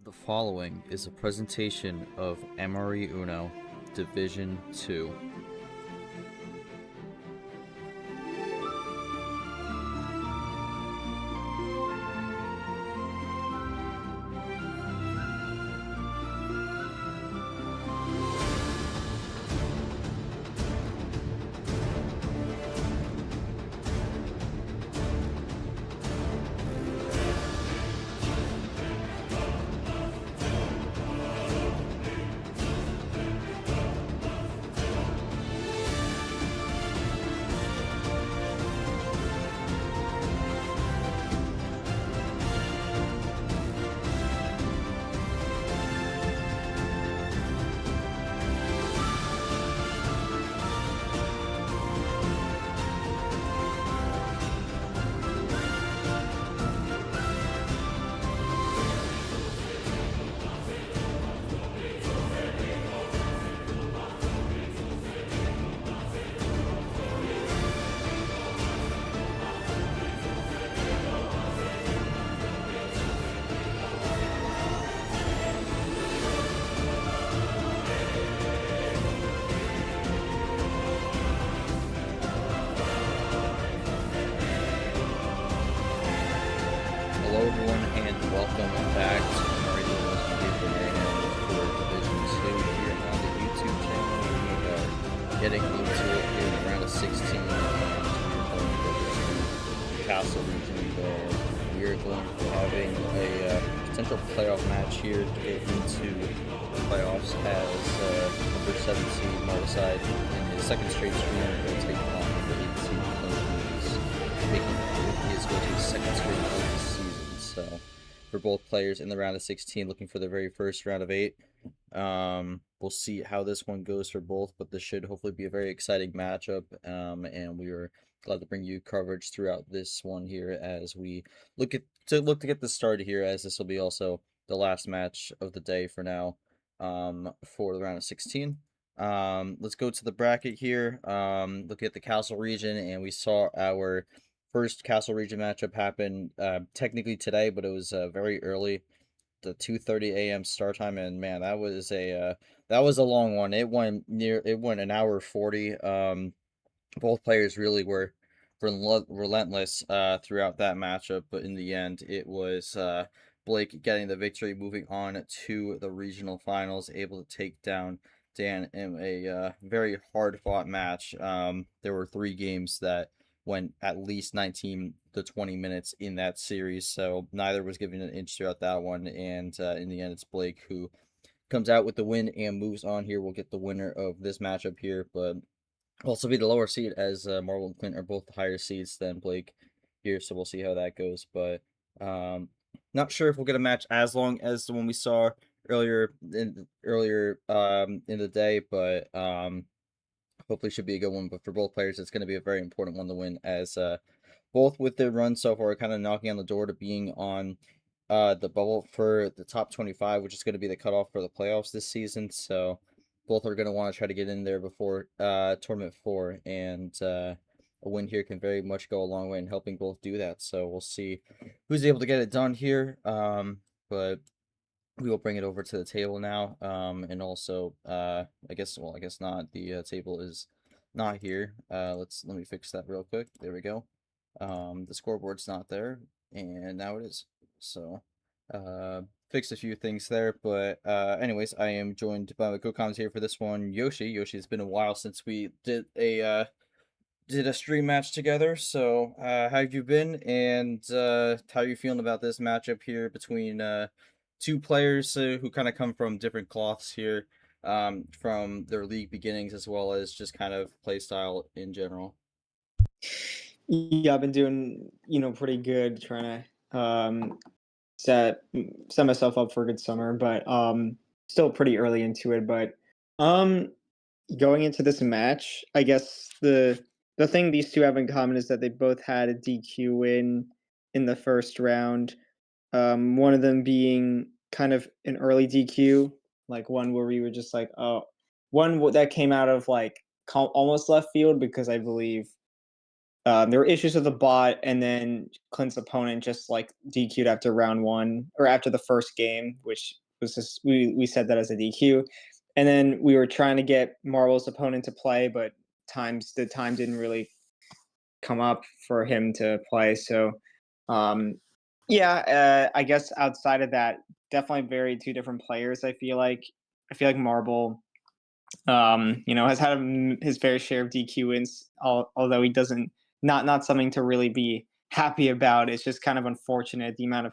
The following is a presentation of Emery Uno, Division 2. Hello everyone and welcome back to Emery Uno's Mayhem for Division 2 here on the YouTube channel. We are getting into it here in the round of 16 and the Castle region where we are going to be having a potential playoff match here to get into the playoffs as number 7 seed MarbleCyde in his second straight stream will take on number 8 seed Clint Green, making his go to his second straight of the season. So for both players in the round of 16 looking for the very first round of 8. We'll see how this one goes for both, but this should hopefully be a very exciting matchup, and we are glad to bring you coverage throughout this one here as we look to get this started here, as this will be also the last match of the day for now, for the round of 16. Let's go to the bracket here, look at the Castle region, and we saw our first Castle region matchup happen technically today, but it was very early, the 2:30 a.m. start time, and man, that was a long one. It went an hour 40. Both players really were relentless throughout that matchup, but in the end, it was Blake getting the victory, moving on to the regional finals, able to take down Dan in a very hard fought match. There were 3 games that went at least 19 to 20 minutes in that series, so neither was given an inch throughout that one, and in the end it's Blake who comes out with the win and moves on here. We'll get the winner of this matchup here, but also be the lower seed, as Marvel and Clint are both higher seeds than Blake here, so we'll see how that goes, but not sure if we'll get a match as long as the one we saw earlier in the day, but hopefully should be a good one. But for both players, it's going to be a very important one to win, as both with their run so far kind of knocking on the door to being on the bubble for the top 25, which is going to be the cutoff for the playoffs this season. So both are going to want to try to get in there before tournament 4, and a win here can very much go a long way in helping both do that. So we'll see who's able to get it done here, but we will bring it over to the table now, and also, I guess not. The table is not here. Let me fix that real quick. There we go. The scoreboard's not there, and now it is. So, fixed a few things there, but anyways, I am joined by my co-commentator for this one, Yoshi. Yoshi, it's been a while since we did a stream match together. So, how have you been, and how are you feeling about this matchup here between 2 players who kind of come from different cloths here, from their league beginnings as well as just kind of play style in general? Yeah, I've been doing, pretty good, trying to set myself up for a good summer, but still pretty early into it. But going into this match, I guess the thing these two have in common is that they both had a DQ win in the first round. One of them being kind of an early DQ, like one where we were just like, oh, one that came out of like almost left field, because I believe there were issues with the bot, and then Clint's opponent just like DQ'd after round one or after the first game, which was just we said that as a DQ, and then we were trying to get Marble's opponent to play, but the time didn't really come up for him to play. So, um, yeah, I guess outside of that, definitely very two different players. I feel like Marble, has had his fair share of DQ wins, although he doesn't not something to really be happy about. It's just kind of unfortunate the amount of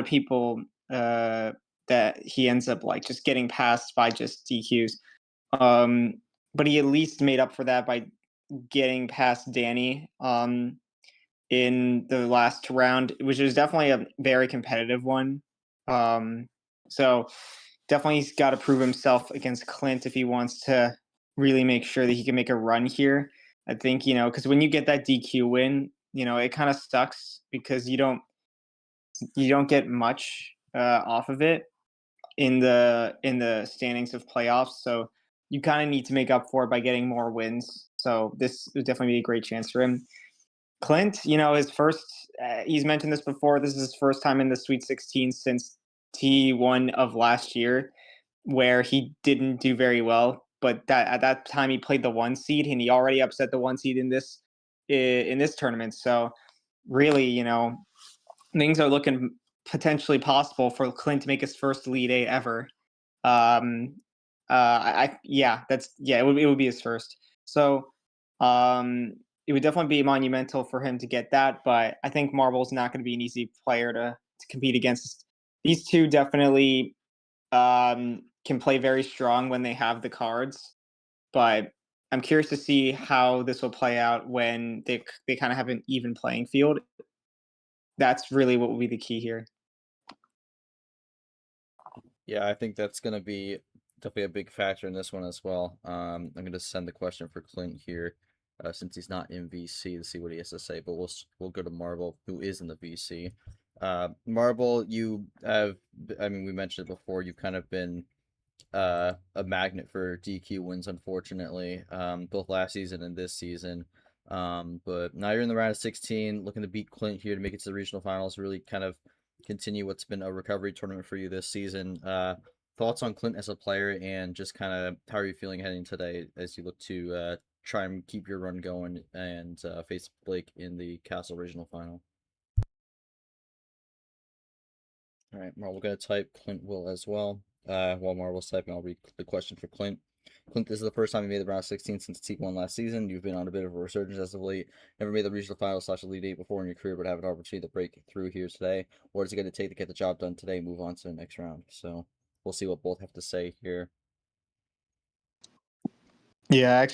people that he ends up like just getting passed by just DQs. Um, but he at least made up for that by getting past Danny in the last round, which was definitely a very competitive one. Um, so definitely he's got to prove himself against Clint if he wants to really make sure that he can make a run here. I think, because when you get that DQ win, it kind of sucks because you don't get much off of it in the standings of playoffs. So you kind of need to make up for it by getting more wins. So this would definitely be a great chance for him. Clint, his first, he's mentioned this before. This is his first time in the Sweet 16 since T1 of last year, where he didn't do very well. But that at that time he played the one seed, and he already upset the one seed in this tournament. So really, things are looking potentially possible for Clint to make his first Elite Eight ever. Um, yeah, it would be his first. So, it would definitely be monumental for him to get that. But I think Marble's not going to be an easy player to compete against. These two definitely can play very strong when they have the cards. But I'm curious to see how this will play out when they kind of have an even playing field. That's really what will be the key here. Yeah, I think that's going to be definitely a big factor in this one as well. I'm going to send the question for Clint here, since he's not in VC, to see what he has to say. But we'll go to Marble, who is in the VC. Marble, you have, I mean, we mentioned it before. You've kind of been a magnet for DQ wins, unfortunately, both last season and this season. But now you're in the round of 16, looking to beat Clint here to make it to the regional finals, really kind of continue what's been a recovery tournament for you this season. Thoughts on Clint as a player, and just kind of how are you feeling heading today as you look to try and keep your run going and face Blake in the Castle Regional Final? All right, Marvel gonna type. Clint will as well. While Marvel's typing, I'll read the question for Clint. Clint, this is the first time you made the round of 16 since T1 last season. You've been on a bit of a resurgence as of late. Never made the regional final / Elite Eight before in your career, but have an opportunity to break through here today. What is it going to take to get the job done today? Move on to the next round. So we'll see what both have to say here. Yeah,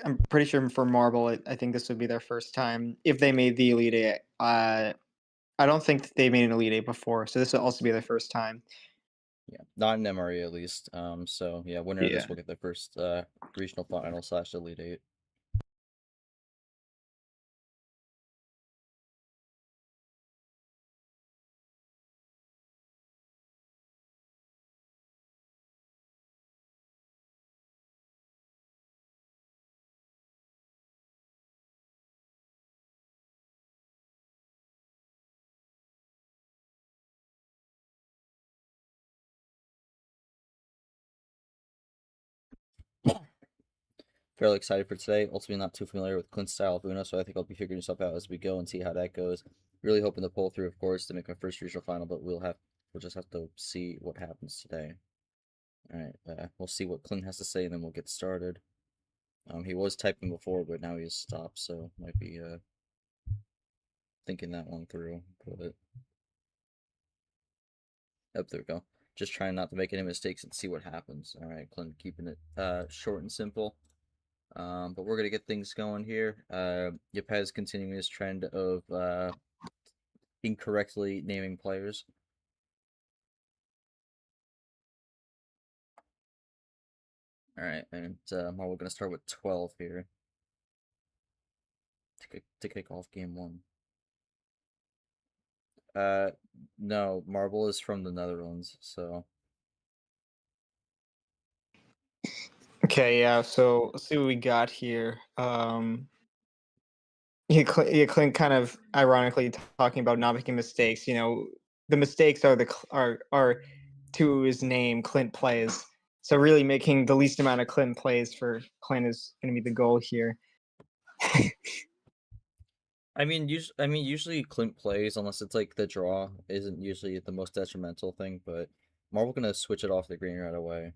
I'm pretty sure for Marble, I think this would be their first time if they made the Elite Eight. I don't think that they made an Elite Eight before, so this will also be their first time. Yeah, not in MRE at least. So yeah, winner of Yeah. this will get their first regional final / Elite Eight. Fairly excited for today. Ultimately, not too familiar with Clint's style of Uno, so I think I'll be figuring stuff out as we go and see how that goes. Really hoping to pull through, of course, to make my first regional final, but we'll just have to see what happens today. All right, we'll see what Clint has to say, and then we'll get started. He was typing before, but now he has stopped, so might be thinking that one through. But there we go. Just trying not to make any mistakes and see what happens. All right, Clint, keeping it short and simple. But we're gonna get things going here. Yepes continuing his trend of incorrectly naming players. All right, and we're gonna start with 12 here to kick off game one. No, Marble is from the Netherlands, so Okay, yeah. So let's see what we got here. Clint kind of ironically talking about not making mistakes. The mistakes are are to his name. Clint plays. So really making the least amount of Clint plays for Clint is going to be the goal here. Usually Clint plays unless it's like the draw isn't usually the most detrimental thing, but Marvel gonna switch it off the green right away.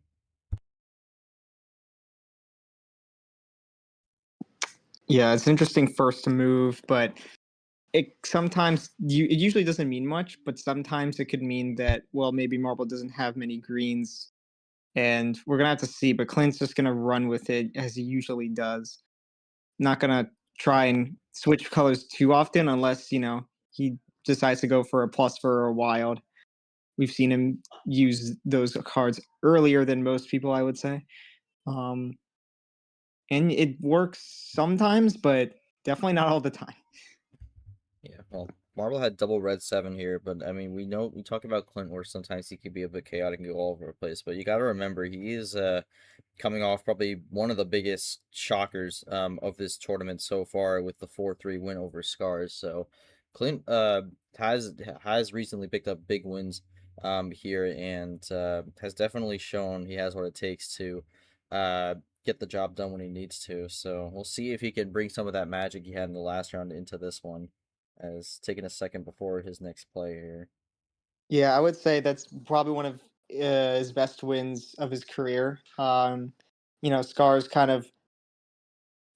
Yeah, it's an interesting first move, but it usually doesn't mean much, but sometimes it could mean that, well, maybe Marble doesn't have many greens, and we're gonna have to see. But Clint's just gonna run with it as he usually does. Not gonna try and switch colors too often unless he decides to go for a plus for a wild. We've seen him use those cards earlier than most people, I would say. Um, and it works sometimes, but definitely not all the time. Yeah, well, Marvel had double red 7 here, but we talk about Clint where sometimes he could be a bit chaotic and go all over the place, but you got to remember he is coming off probably one of the biggest shockers of this tournament so far with the 4-3 win over Scars. So Clint has recently picked up big wins here and has definitely shown he has what it takes to uh get the job done when he needs to. So we'll see if he can bring some of that magic he had in the last round into this one, as taking a second before his next play here. Yeah, I would say that's probably one of his best wins of his career. Scars kind of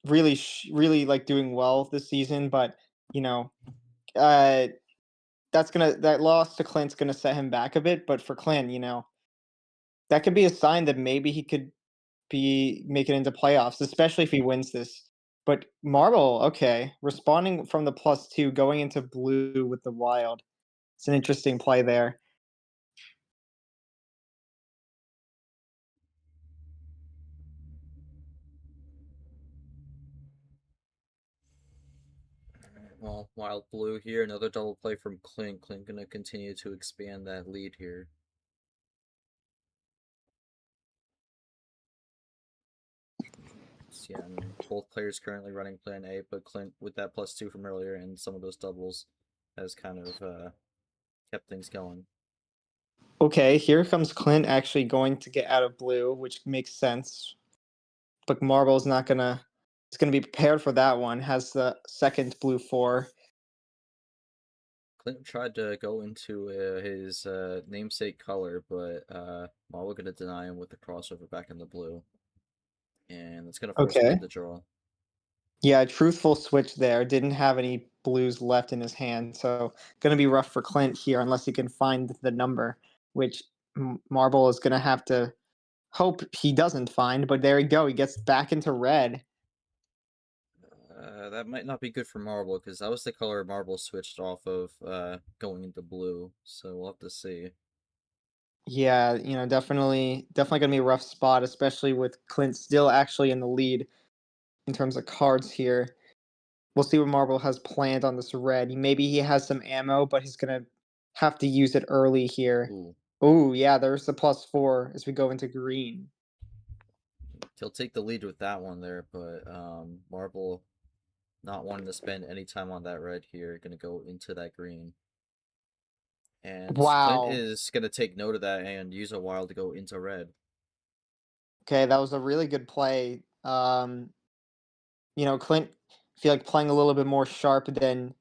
really like doing well this season, but you know, uh, that loss to Clint's gonna set him back a bit. But for Clint, that could be a sign that maybe he could be making into playoffs, especially if he wins this. But Marble, okay, responding from the +2, going into blue with the wild. It's an interesting play there. Well, wild blue here, another double play from Clint. Clint gonna continue to expand that lead here. So, yeah, both players currently running plan A, but Clint with that +2 from earlier and some of those doubles has kind of kept things going. Okay, here comes Clint actually going to get out of blue, which makes sense. But Marble's not gonna. It's gonna be prepared for that one. Has the second blue 4. Clint tried to go into his namesake color, but Marvel gonna deny him with the crossover back in the blue, and that's gonna force Okay. Clint to draw. Yeah, truthful switch there. Didn't have any blues left in his hand, so gonna be rough for Clint here unless he can find the number, which Marble is gonna have to hope he doesn't find. But there we go. He gets back into red. That might not be good for Marble because that was the color Marble switched off of going into blue. So we'll have to see. Yeah, definitely gonna be a rough spot, especially with Clint still actually in the lead in terms of cards here. We'll see what Marble has planned on this red. Maybe he has some ammo, but he's gonna have to use it early here. Ooh, Oh yeah, there's the +4 as we go into green. he'll take the lead with that one there, but Marble not wanting to spend any time on that red here, gonna go into that green. And Clint Wow. is gonna take note of that and use a wild to go into red. Okay, that was a really good play. Clint, I feel like playing a little bit more sharp than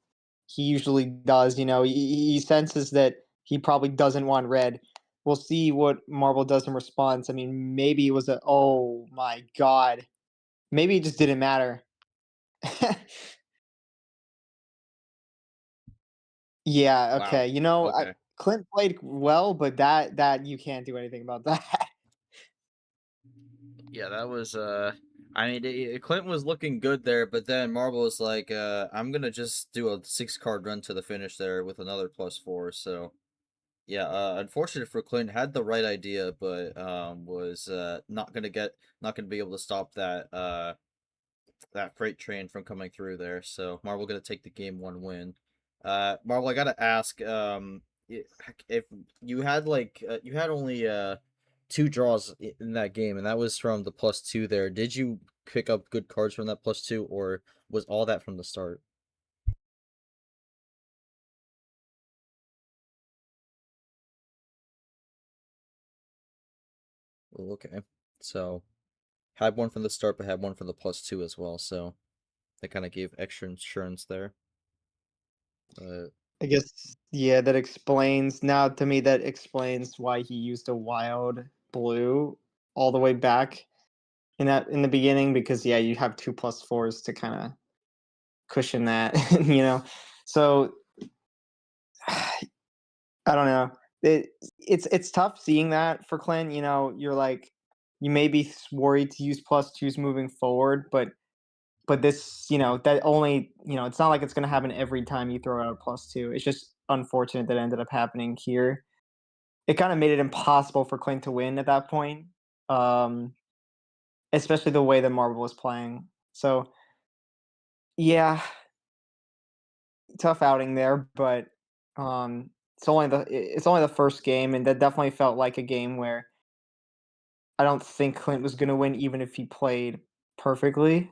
he usually does. He senses that he probably doesn't want red. We'll see what Marble does in response. I mean, maybe it was oh my god. Maybe it just didn't matter. Yeah, Wow. okay. Okay. Clint played well, but that you can't do anything about that. Yeah, that was Clint was looking good there, but then Marble was like, I'm gonna just do a 6 card run to the finish there with another +4. So yeah, unfortunate for Clint, had the right idea, but was not gonna be able to stop that freight train from coming through there. So Marvel gonna take the game 1 win. Marvel, I gotta ask, if you had you had only 2 draws in that game, and that was from the +2 there. Did you pick up good cards from that +2, or was all that from the start? Ooh, okay. So had one from the start, but had one from the +2 as well. So that kind of gave extra insurance there. But I guess, yeah, that explains now to me that explains why he used a wild blue all the way back in the beginning because yeah, you have 2+4s to kind of cushion that, you know. So I don't know. It's tough seeing that for Clint. You know, you're like you may be worried to use +2s moving forward, but this, you know, that only, you know, it's not like it's going to happen every time you throw out a +2. It's just unfortunate that it ended up happening here. It kind of made it impossible for Clint to win at that point, um, especially the way that Marble was playing. So yeah, tough outing there, but it's only the first game, and that definitely felt like a game where I don't think Clint was going to win, even if he played perfectly.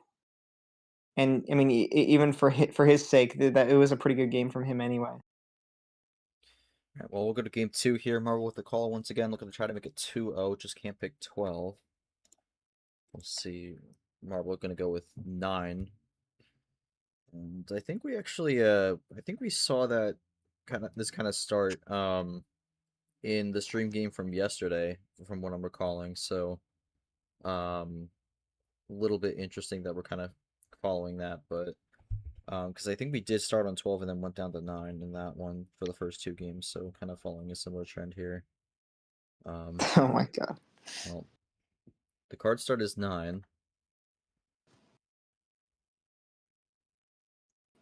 And I mean, even for his sake, that it was a pretty good game from him anyway. all right, well, we'll go to game 2 here. Marvel with the call once again, looking to try to make it 2-0. Just can't pick 12. We'll see. Marvel going to go with 9. And I think we actually, I think we saw that this kind of start, in the stream game from yesterday, from what I'm recalling. So, a little bit interesting that we're kind of following that, but because I think we did start on 12 and then went down to 9 in that one for the first 2 games, so kind of following a similar trend here. Oh my god. Well, the card start is 9.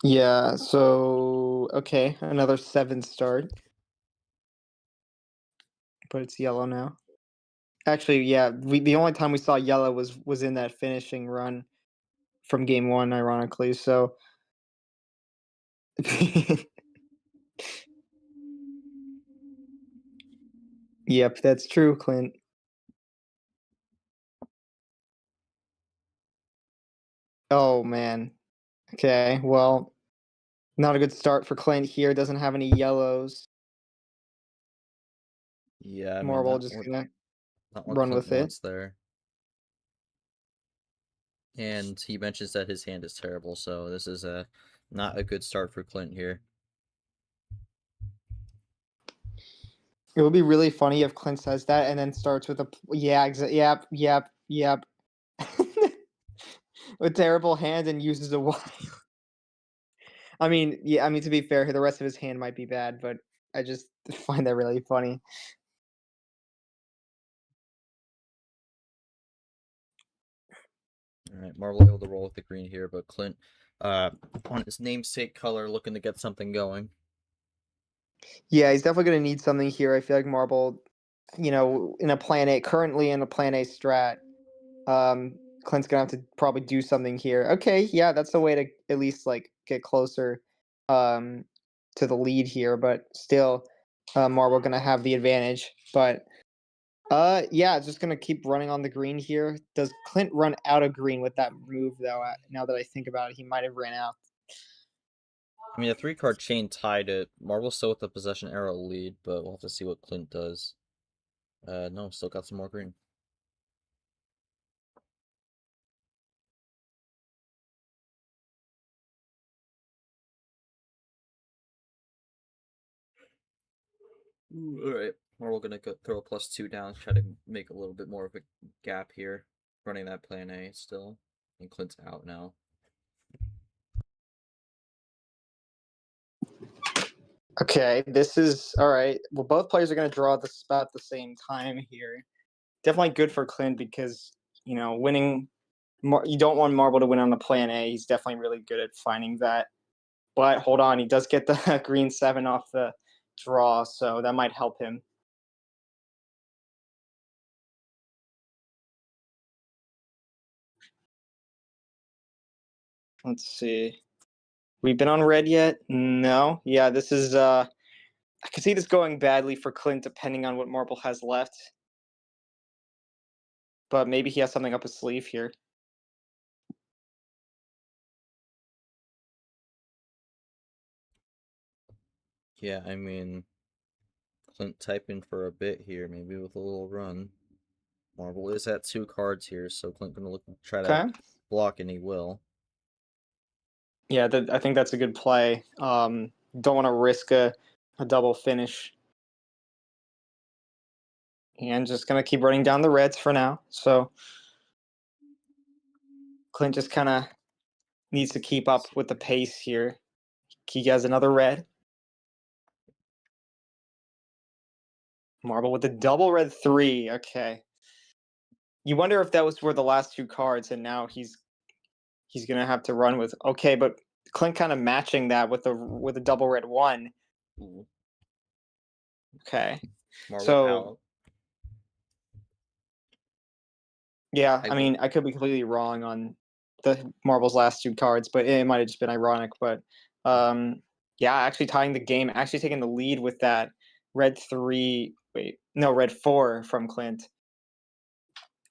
Yeah. So okay, another 7 start, but it's yellow now. Actually, yeah, the only time we saw yellow was in that finishing run from game 1, ironically. So yep, that's true, Clint. Oh man. Okay, well, not a good start for Clint here. Doesn't have any yellows. Yeah, I mean Marble just gonna not what run Clint with it. wants there. And he mentions that his hand is terrible, so this is a not a good start for Clint here. It would be really funny if Clint says that and then starts with a yeah, yep. With terrible hand and uses a wild. I mean, yeah, I mean to be fair, the rest of his hand might be bad, but I just find that really funny. All right, Marvel able to roll with the green here, but Clint, on his namesake color, looking to get something going. Yeah, he's definitely gonna need something here. I feel like Marble, you know, in a plan A, currently in a plan A strat, Clint's gonna have to probably do something here. Okay, yeah, that's the way to at least like get closer um to the lead here, but still Marble gonna have the advantage. But yeah, just gonna keep running on the green here. Does Clint run out of green with that move though? Now that I think about it, he might have ran out. I mean, a 3-card chain tied it. Marvel's still with the possession arrow lead, but we'll have to see what Clint does. No, still got some more green. Ooh, all right, Marvel gonna throw a +2 down, try to make a little bit more of a gap here, running that plan A still, and Clint's out now. Okay, this is all right. Well, both players are gonna draw this about the same time here. Definitely good for Clint because you know winning. You don't want Marble to win on the plan A. He's definitely really good at finding that. But hold on, he does get the green 7 off the draw, so that might help him. Let's see. We've been on red yet? No. Yeah, this is I could see this going badly for Clint depending on what Marble has left. But maybe he has something up his sleeve here. Yeah, I mean, Clint typing for a bit here, maybe with a little run. Marble is at 2 cards here, so Clint gonna try to Okay. block, and he will. Yeah, I think that's a good play. Don't want to risk a double finish. And just gonna keep running down the reds for now. So Clint just kind of needs to keep up with the pace here. He has another red. Marble with a double red 3. Okay. You wonder if that was were the last 2 cards, and now he's gonna have to run with. Okay, but Clint kind of matching that with a double red 1. Ooh. Okay. Marble So out. yeah, I I will. mean, I could be completely wrong on the Marble's last 2 cards, but it might have just been ironic. But yeah, actually tying the game, actually taking the lead with that red 3. Wait, no, red 4 from Clint.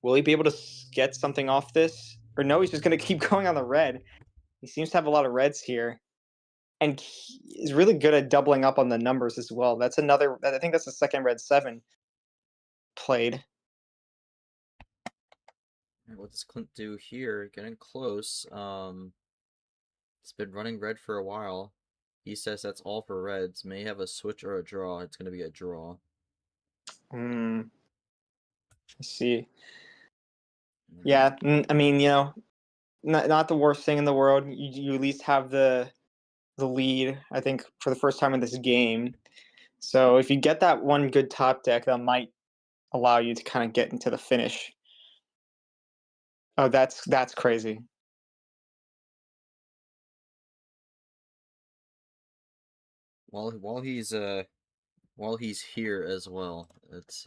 Will he be able to get something off this? Or no, he's just going to keep going on the red. He seems to have a lot of reds here. And he is really good at doubling up on the numbers as well. That's another, I think that's the second red 7 played. What does Clint do here? Getting close. It's been running red for a while. He says that's all for reds. May have a switch or a draw. It's gonna be a draw. Hmm. I see. Yeah, I mean, not the worst thing in the world. You at least have the lead, I think, for the first time in this game. So if you get that one good top deck, that might allow you to kind of get into the finish. Oh, that's crazy. While he's here as well. It's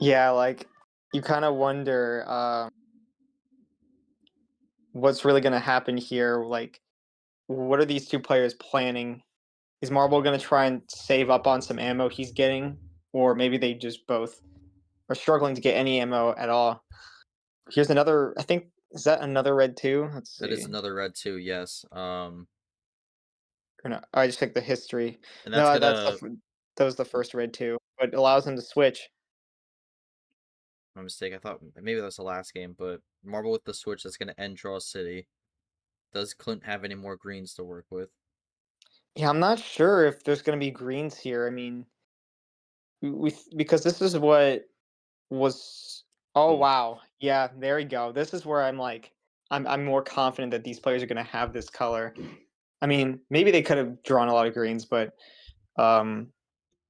Yeah, like you kind of wonder what's really going to happen here. Like, what are these 2 players planning? Is Marble going to try and save up on some ammo he's getting, or maybe they just both are struggling to get any ammo at all? Here's another. I think is that another red 2? Let's that is see. another red too. Yes. Or no, I just checked the history. And that's No, gonna. that was the first red 2, but it allows him to switch. My mistake. I thought maybe that was the last game, but Marble with the switch. That's gonna end Draw City. Does Clint have any more greens to work with? Yeah, I'm not sure if there's going to be greens here. I mean, because this is what was. Oh Ooh. wow, yeah, there we go. This is where I'm like, I'm more confident that these players are going to have this color. I mean, maybe they could have drawn a lot of greens, but um,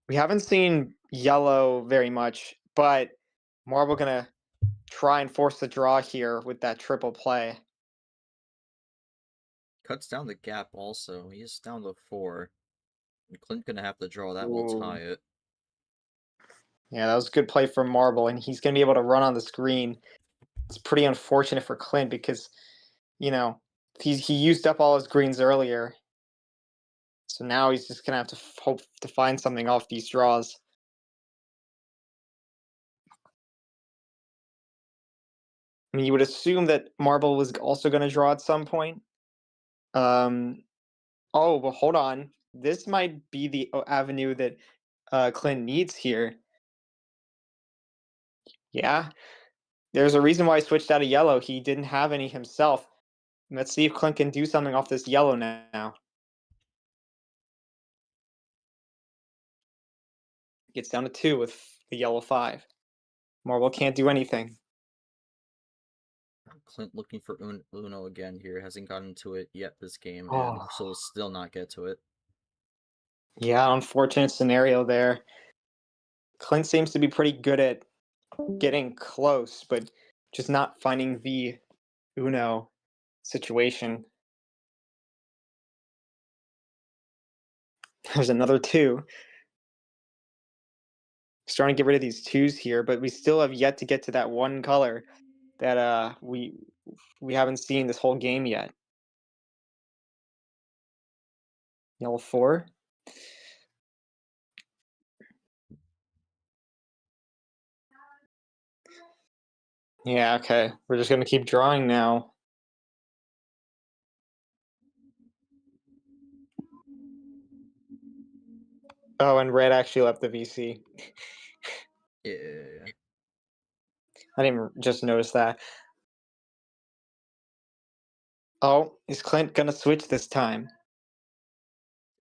we haven't seen yellow very much. But Marble gonna try and force the draw here with that triple play. Cuts down the gap also. He's down to 4. And Clint gonna have to draw. That will Ooh. tie it. Yeah, that was a good play from Marble, and he's gonna be able to run on the screen. It's pretty unfortunate for Clint because, you know, he used up all his greens earlier, so now he's just gonna have to hope to find something off these draws. I mean, you would assume that Marble was also gonna draw at some point. Um, oh, well, hold on. This might be the avenue that Clint needs here. Yeah, there's a reason why he switched out of yellow. He didn't have any himself. Let's see if Clint can do something off this yellow now. Gets down to 2 with the yellow 5. Marble can't do anything. Clint looking for Uno again here. Hasn't gotten to it yet this game, and Oh, so will still not get to it. yeah, unfortunate scenario there. Clint seems to be pretty good at getting close, but just not finding the Uno situation. There's another 2. Starting to get rid of these 2s here, but we still have yet to get to that one color that we haven't seen this whole game yet. Yellow 4. Yeah, okay. We're just gonna keep drawing now. Oh, and red actually left the VC. Yeah. I didn't even just notice that. Oh, is Clint gonna switch this time?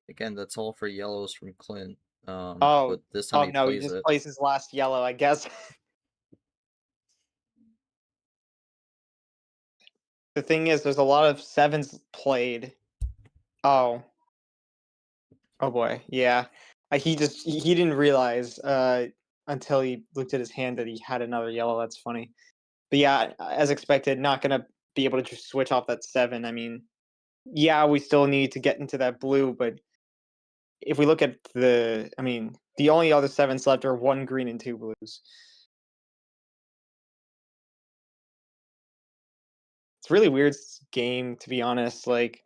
Again, that's all for yellows from Clint. Oh, But this time oh he no, he plays just it. plays his last yellow, I guess. The thing is, there's a lot of sevens played. Oh, oh boy, yeah. He didn't realize until he looked at his hand that he had another yellow. That's funny. But yeah, as expected, not gonna be able to just switch off that seven. I mean, yeah, we still need to get into that blue, but if we look at I mean, the only other sevens left are one green and two blues. It's a really weird game, to be honest. Like,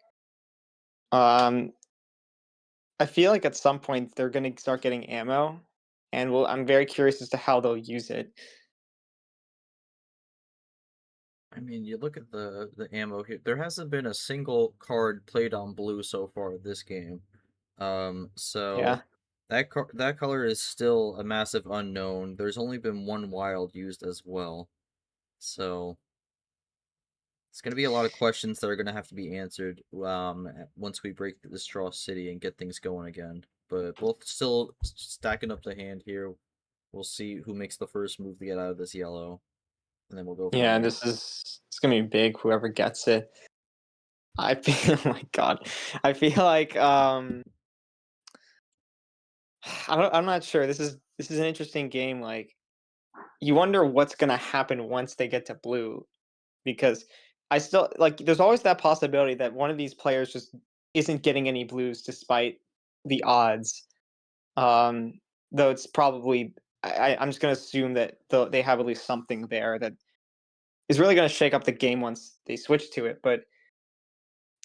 um, I feel like at some point they're gonna start getting ammo, and I'm very curious as to how they'll use it. I mean, you look at the ammo here. There hasn't been a single card played on blue so far this game. Yeah, So that color is still a massive unknown. There's only been one wild used as well. So it's gonna be a lot of questions that are gonna have to be answered once we break the Straw City and get things going again. But both still stacking up the hand here. We'll see who makes the first move to get out of this yellow, and then we'll go from yeah. there. It's gonna be big. Whoever gets it. I feel. Oh my god. I feel like I'm not sure. This is an interesting game. Like, you wonder what's gonna happen once they get to blue, because I still like. There's always that possibility that one of these players just isn't getting any blues despite the odds. Um, though it's probably I'm just gonna assume that they have at least something there that is really gonna shake up the game once they switch to it. But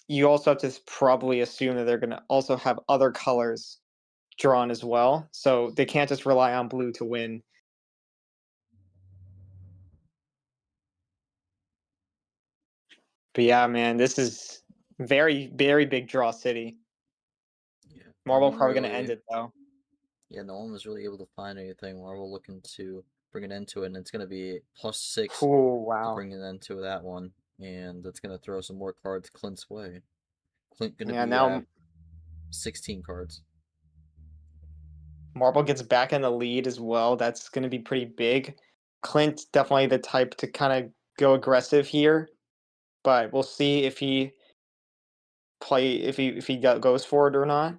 you also have to probably assume that they're gonna also have other colors drawn as well, so they can't just rely on blue to win. But yeah, man, this is very big draw city. Yeah, no Marble one probably gonna end really. it though. Yeah, no one was really able to find anything. Marvel looking to bring an end to it, and it's gonna be +6 Oh to wow. bring an end to that one, and that's gonna throw some more cards Clint's way. Clint gonna Yeah, be now at 16 cards. Marble gets back in the lead as well. That's gonna be pretty big. Clint definitely the type to kind of go aggressive here, but we'll see if he goes for it or not.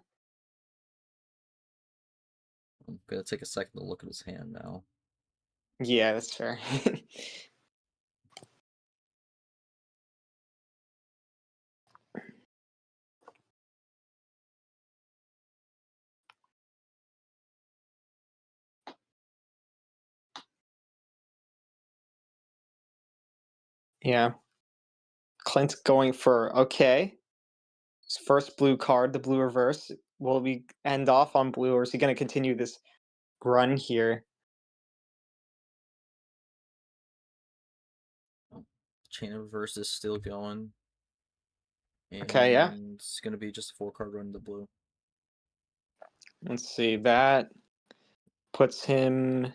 I'm gonna take a second to look at his hand now. Yeah, that's fair. Yeah, Clint's going for okay. His first blue card, the blue reverse. Will we end off on blue, or is he going to continue this run here? Oh, Chain of Reverse is still going, Okay, yeah. and it's gonna be just a 4 card run to blue. Let's see. That puts him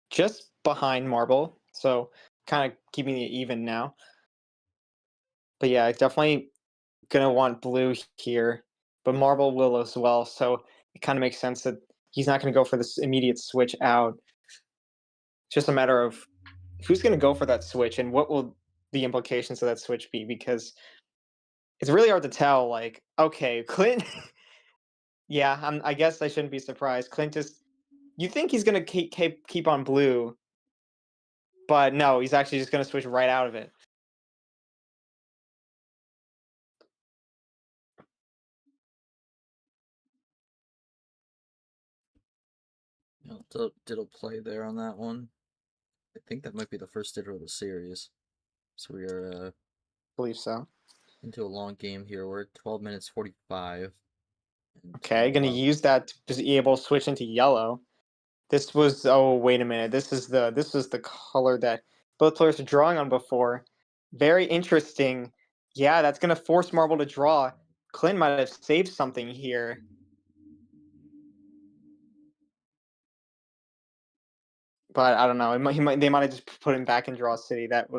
just behind Marble, so kind of keeping it even now. But yeah, definitely gonna want blue here, but Marble will as well. So it kind of makes sense that he's not gonna go for this immediate switch out. It's just a matter of who's gonna go for that switch and what will the implications of that switch be, because it's really hard to tell. Like, okay, Clint. Yeah, I guess I shouldn't be surprised. Clint is. You think he's gonna keep on blue, but no, he's actually just gonna switch right out of it. Diddle play there on that one. I think that might be the first diddle of the series. So we are Believe so. into a long game here. We're at 12 minutes 45. And Okay, a gonna lot of use that to be able to switch into yellow. This was oh wait a minute. This was the color that both players were drawing on before. Very interesting. Yeah, that's gonna force Marble to draw. Clint might have saved something here. but I don't know. They might have just put him back in draw city. That's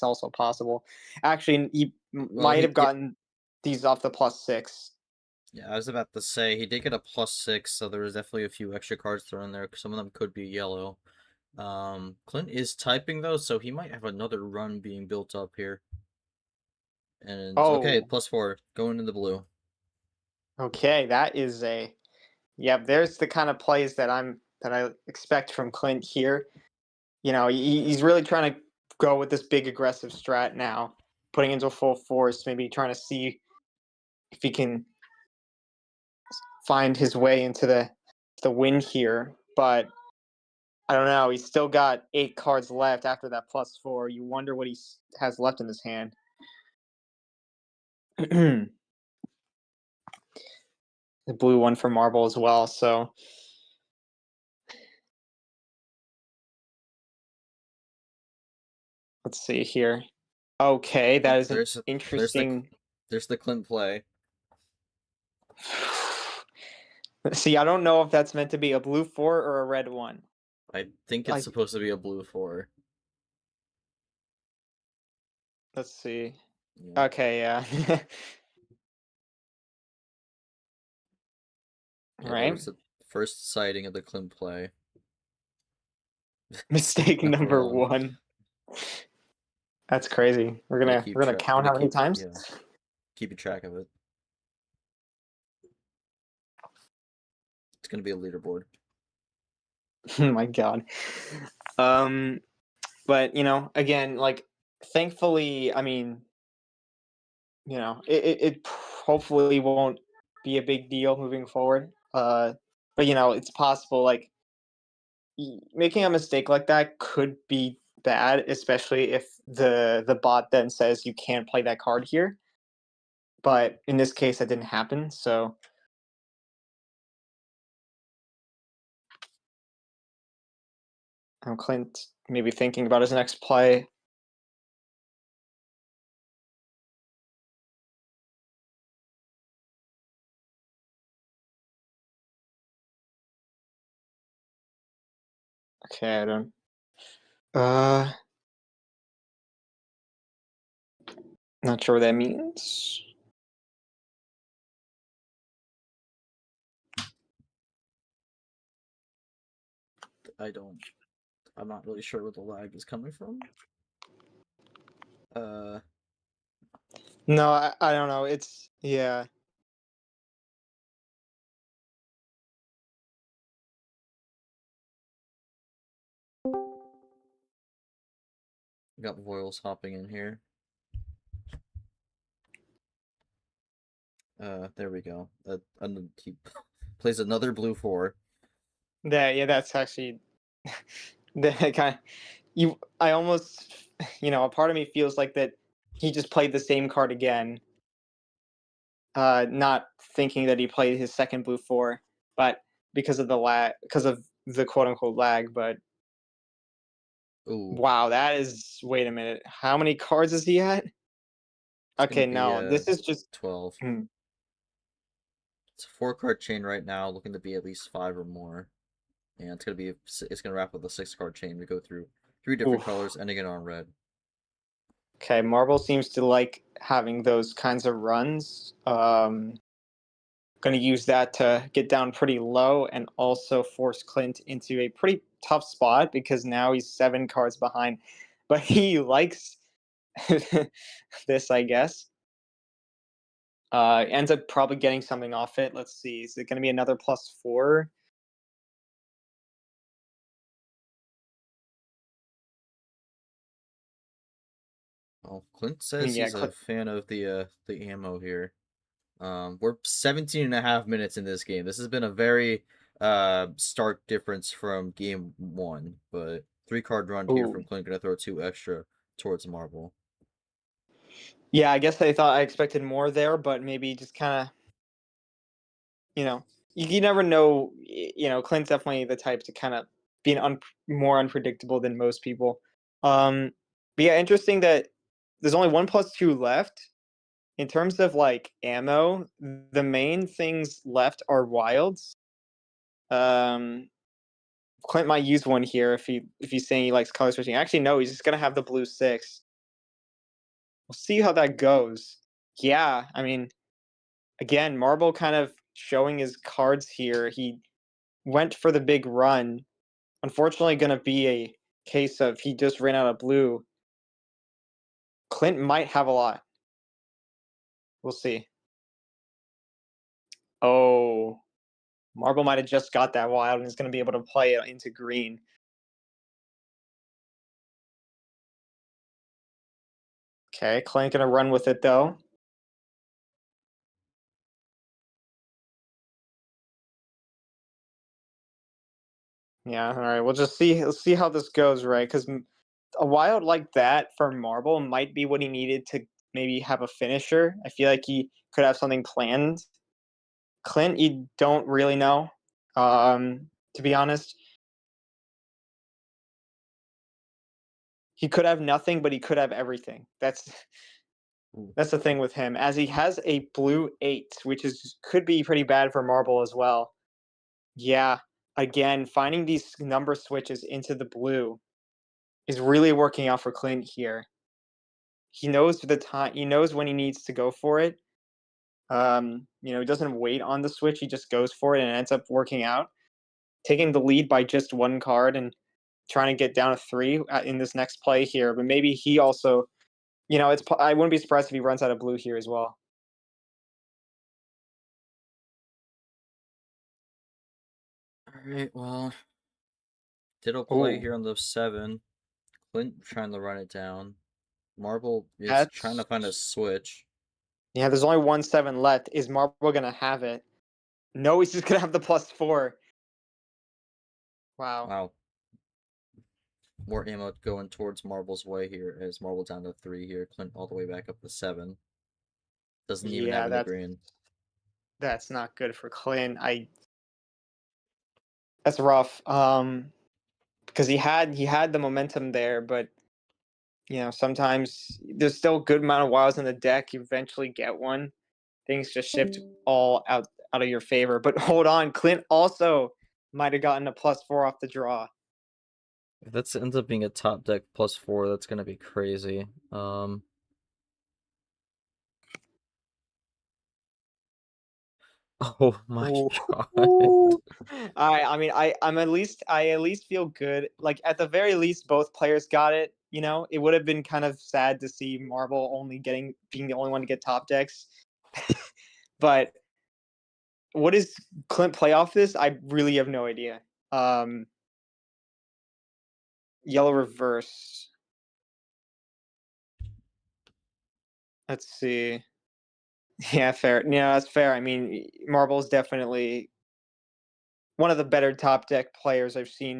also possible. Actually, he Well, might have gotten these off the +6. yeah, I was about to say he did get a +6, so there was definitely a few extra cards thrown in there. Some of them could be yellow. Clint is typing though, so he might have another run being built up here. And okay, Oh, +4 going in the blue. okay. That is a yep. There's the kind of plays that I expect from Clint here. He's really trying to go with this big aggressive strat now, putting into full force, maybe trying to see if he can find his way into the win here. But I don't know. He's still got 8 cards left after that +4. You wonder what he has left in his hand. The blue one for Marble as well. So let's see here. Okay, that is an interesting. There's the Clint play. See, I don't know if that's meant to be a blue 4 or a red 1. I think it's supposed to be a blue 4. Let's see. Yeah. Okay, yeah. Yeah, Right. there was the first sighting of the Clint play. Mistake number 1. That's crazy. We're gonna count how many times. Yeah, keeping track of it. It's gonna be a leaderboard. Oh my god. But again, like, thankfully, I mean, it hopefully won't be a big deal moving forward. But it's possible, like, making a mistake like that could be bad, especially if the bot then says you can't play that card here. But in this case, that didn't happen. So Clint maybe thinking about his next play. Okay, I don't. Not sure what that means. I'm not really sure where the lag is coming from. No, I don't know. It's yeah. Got Royals hopping in here. There we go. He plays another blue 4. That's actually the kind. I almost, a part of me feels like that he just played the same card again. Not thinking that he played his second blue 4, but because of the quote unquote lag. But Ooh. wow, that is. Wait a minute. How many cards is he at? Okay, no, this is just 12. Hmm. It's a 4-card chain right now, looking to be at least 5 or more. And it's gonna wrap with a 6-card chain. We go through 3 different colors, ending it on red. Okay, Marble seems to like having those kinds of runs. Going to use that to get down pretty low and also force Clint into a pretty tough spot because now he's 7 cards behind. But he likes this, I guess. Ends up probably getting something off it. Let's see. Is it going to be another +4? Well, Clint says he's a fan of the ammo here. We're 17.5 minutes in this game. This has been a very stark difference from game 1, but 3-card run here from Clint. Gonna throw 2 extra towards Marble. Yeah, I guess I expected more there, but maybe just kind of, you never know. Clint's definitely the type to kind of be more unpredictable than most people. But yeah, interesting that there's only 1+2 left. In terms of like ammo, the main things left are wilds. Clint might use one here if he's saying he likes color switching. Actually, no, he's just gonna have the blue 6. We'll see how that goes. Yeah, I mean, again, Marble kind of showing his cards here. He went for the big run. Unfortunately, gonna be a case of he just ran out of blue. Clint might have a lot. We'll see. Oh, Marble might have just got that wild and is going to be able to play it into green. Okay, Clint going to run with it though. Yeah, all right. We'll just see. Let's see how this goes, right? Because a wild like that for Marble might be what he needed to maybe have a finisher. I feel like he could have something planned. Clint, you don't really know, to be honest. He could have nothing, but he could have everything. That's the thing with him, as he has a blue 8, which could be pretty bad for Marble as well. Yeah, again, finding these number switches into the blue is really working out for Clint here. He knows the time. He knows when he needs to go for it. He doesn't wait on the switch. He just goes for it, and it ends up working out, taking the lead by just one card and trying to get down to 3 in this next play here. But maybe he also, I wouldn't be surprised if he runs out of blue here as well. Alright, well, Ditto play Ooh. here on the 7. Clint trying to run it down. Marble is trying to That's find a switch. Yeah, there's only 1 7 left. Is Marble gonna have it? No, he's just gonna have the +4. Wow. Wow. More ammo going towards Marble's way here as Marble down to 3 here. Clint all the way back up to 7. Doesn't even have Yeah, any green. that's not good for Clint. That's rough. Because he had the momentum there, but sometimes there's still a good amount of wilds in the deck. You eventually get one. Things just shift all out of your favor. But hold on, Clint also might have gotten a +4 off the draw. If that ends up being a top deck +4, that's gonna be crazy. Oh my Ooh. god. I at least feel good. Like at the very least, both players got it. It would have been kind of sad to see Marble being the only one to get top decks. But what does Clint play off this? I really have no idea. Yellow reverse. Let's see. Yeah, fair. Yeah, that's fair. I mean, Marble is definitely one of the better top deck players I've seen.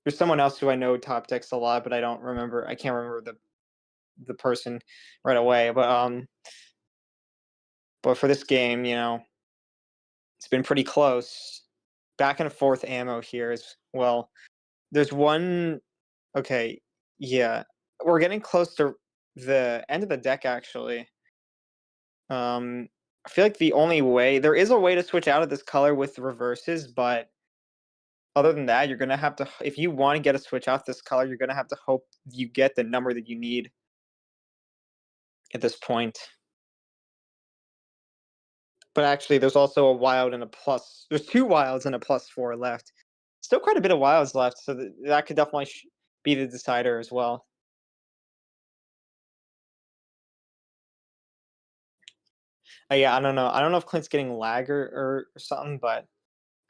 There's someone else who I know top decks a lot, but I don't remember. I can't remember the person right away. But for this game, it's been pretty close. Back and forth ammo here as well. There's one. Okay, yeah, we're getting close to the end of the deck actually. I feel like there is a way to switch out of this color with reverses, but other than that, you're gonna have to, if you want to get a switch off this color, you're gonna have to hope you get the number that you need at this point. But actually, there's also a wild and a plus. There's 2 wilds and a +4 left. Still quite a bit of wilds left, so that could definitely be the decider as well. Yeah, I don't know. I don't know if Clint's getting lag or something, but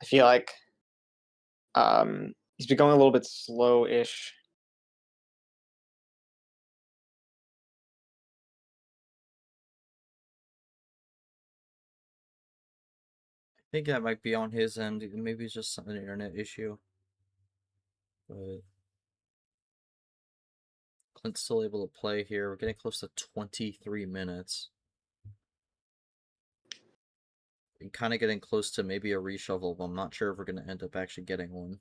I feel like he's been going a little bit slow-ish. I think that might be on his end. Maybe it's just an internet issue. But Clint's still able to play here. We're getting close to 23 minutes. And kind of getting close to maybe a reshuffle, but I'm not sure if we're going to end up actually getting one.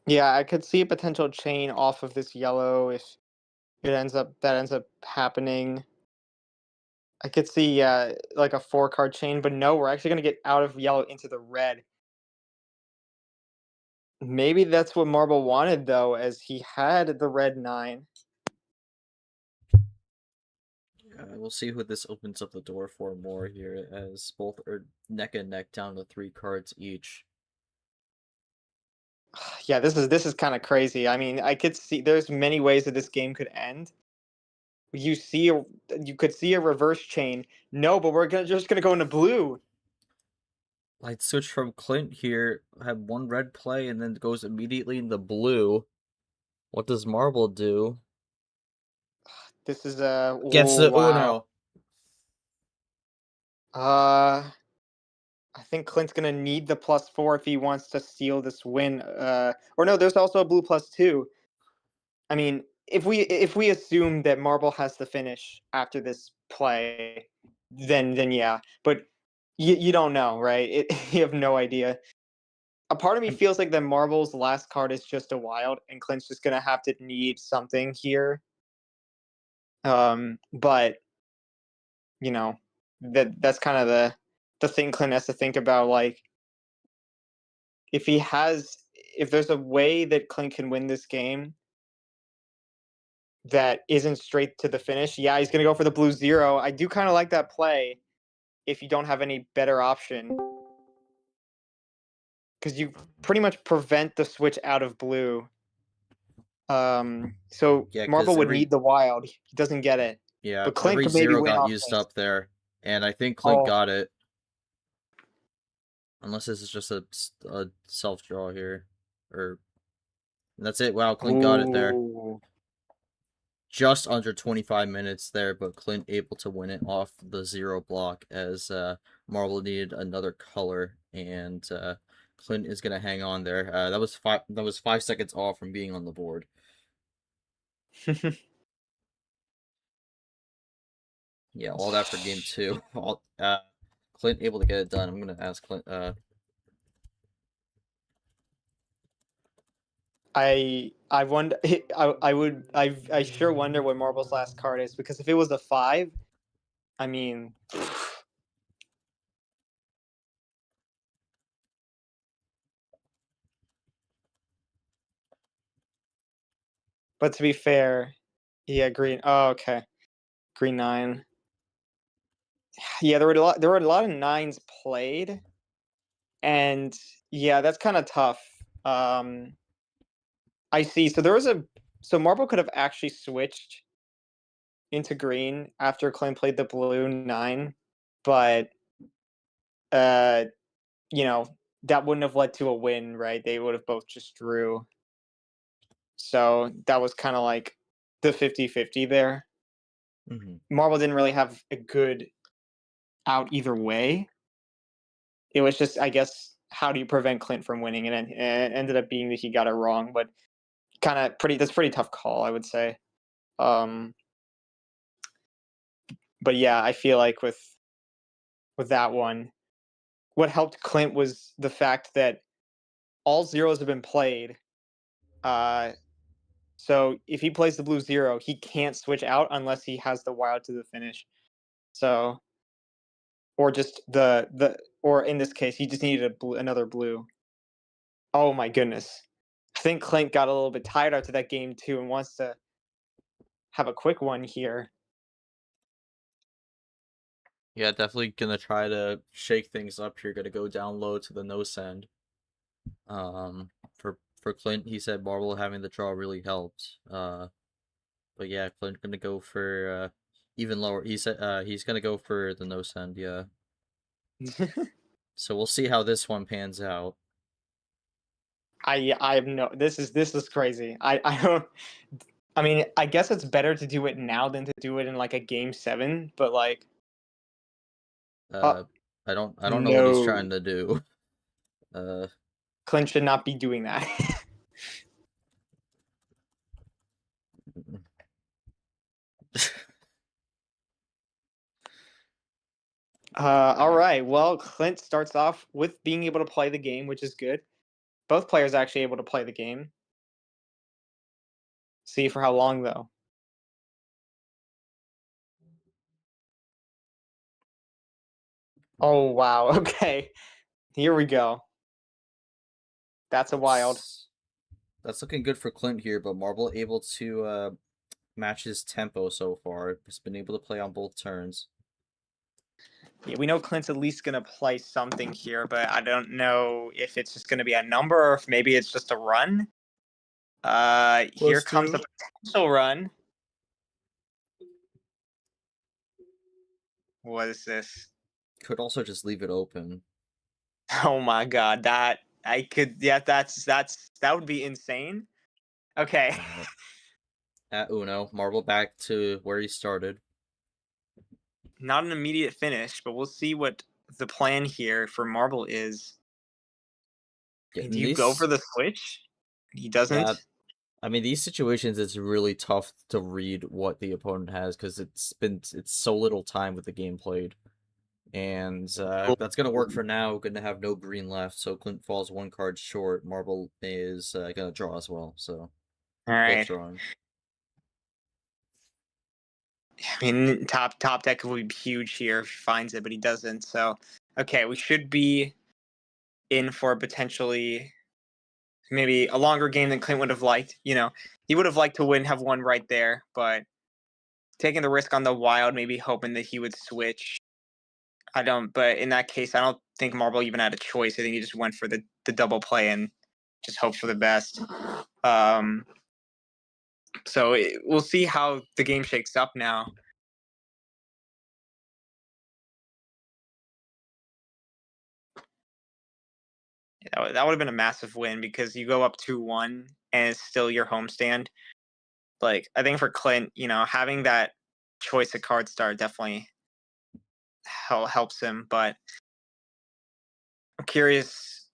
Yeah, I could see a potential chain off of this yellow if that ends up happening. I could see like a 4-card chain, but no, we're actually gonna get out of yellow into the red. Maybe that's what Marble wanted though, as he had the red 9. We'll see who this opens up the door for more here, as both are neck and neck down to 3 cards each. Yeah, this is kind of crazy. I mean, I could see there's many ways that this game could end. You could see a reverse chain. No, but just gonna go into blue. Light switch from Clint here, had one red play and then goes immediately into blue. What does Marble do? This is Gets oh the wow. Uno. I think Clint's gonna need the +4 if he wants to steal this win. Or no, there's also a blue +2. I mean, if we assume that Marble has the finish after this play, then yeah. But you don't know, right? You have no idea. A part of me feels like that Marble's last card is just a wild, and Clint's just gonna have to need something here. But you know, that's kind of the thing Clint has to think about. Like, if he has, if there's a way that Clint can win this game that isn't straight to the finish, yeah, he's gonna go for the blue 0. I do kind of like that play if you don't have any better option, because you pretty much prevent the switch out of blue. So Yeah, Marble because would need the wild. He doesn't get it, but Clint every could maybe 0 win got off used this. up there, and I think Clint Oh, got it. Unless this is just a self draw here, or that's it. Wow, Clint got it there. ooh. Just under 25 minutes there, but Clint able to win it off the 0 block, as Marble needed another color, and Clint is gonna hang on there. That was 5 seconds off from being on the board. Yeah, all that for game 2. Clint able to get it done. I'm gonna ask Clint. I wonder. I sure wonder what Marble's last card is, because if it was a 5, I mean, but to be fair, yeah, green. Oh, okay, green 9. Yeah, there were a lot of 9s played, and yeah, that's kind of tough. I see. So Marble could have actually switched into green after Clint played the blue 9, but uh, you know, that wouldn't have led to a win, right? They would have both just drew. So that was kind of like the 50-50 there. Mhm. Marble didn't really have a good out either way. It was just, I guess, how do you prevent Clint from winning? And it ended up being that he got it wrong, but that's pretty tough call, I would say. Um, but yeah, I feel like with that one, what helped Clint was the fact that all 0s have been played. Uh, so if he plays the blue 0, he can't switch out unless he has the wild to the finish. So, or just or in this case, he just needed another blue. Oh my goodness. I think Clint got a little bit tired after that game too and wants to have a quick one here. Yeah, definitely gonna try to shake things up here. Gonna go down low to the no send. For Clint, he said Marble having the draw really helped. But yeah, Clint gonna go for even lower. He said he's gonna go for the no send. Yeah. So we'll see how this one pans out. I have no. This is crazy. I don't. I mean, I guess it's better to do it now than to do it in like a game 7. But like, uh, Uh, I don't know what he's no, trying to do. Uh, Clint should not be doing that. All right. Well, Clint starts off with being able to play the game, which is good. Both players actually able to play the game. See for how long though. Oh wow. Okay. Here we go. That's a wild. That's looking good for Clint here, but Marble able to match his tempo so far. He's been able to play on both turns. Yeah, we know Clint's at least gonna play something here, but I don't know if it's just gonna be a number or if maybe it's just a run. Here comes a potential run. What is this? Could also just leave it open. Oh my god, that I could that would be insane. Okay. At Uno, Marble back to where he started. Not an immediate finish, but we'll see what the plan here for Marble is. Yeah, Do you go for the switch? He doesn't. Yeah, I mean, these situations, it's really tough to read what the opponent has because it's so little time with the game played. And that's going to work for now. Going to have no green left, so Clint falls one card short. Marble is going to draw as well, so All right. both drawing. I mean, top deck would be huge here if he finds it, but he doesn't. So, okay, we should be in for potentially maybe a longer game than Clint would have liked. You know, he would have liked to have one right there, but taking the risk on the wild, maybe hoping that he would switch. I don't, but in that case, I don't think Marble even had a choice. I think he just went for the double play and just hoped for the best. So we'll see how the game shakes up now. That would have been a massive win because you go up 2-1 and it's still your homestand. Like, I think for Clint, you know, having that choice of card start definitely helps him. But I'm curious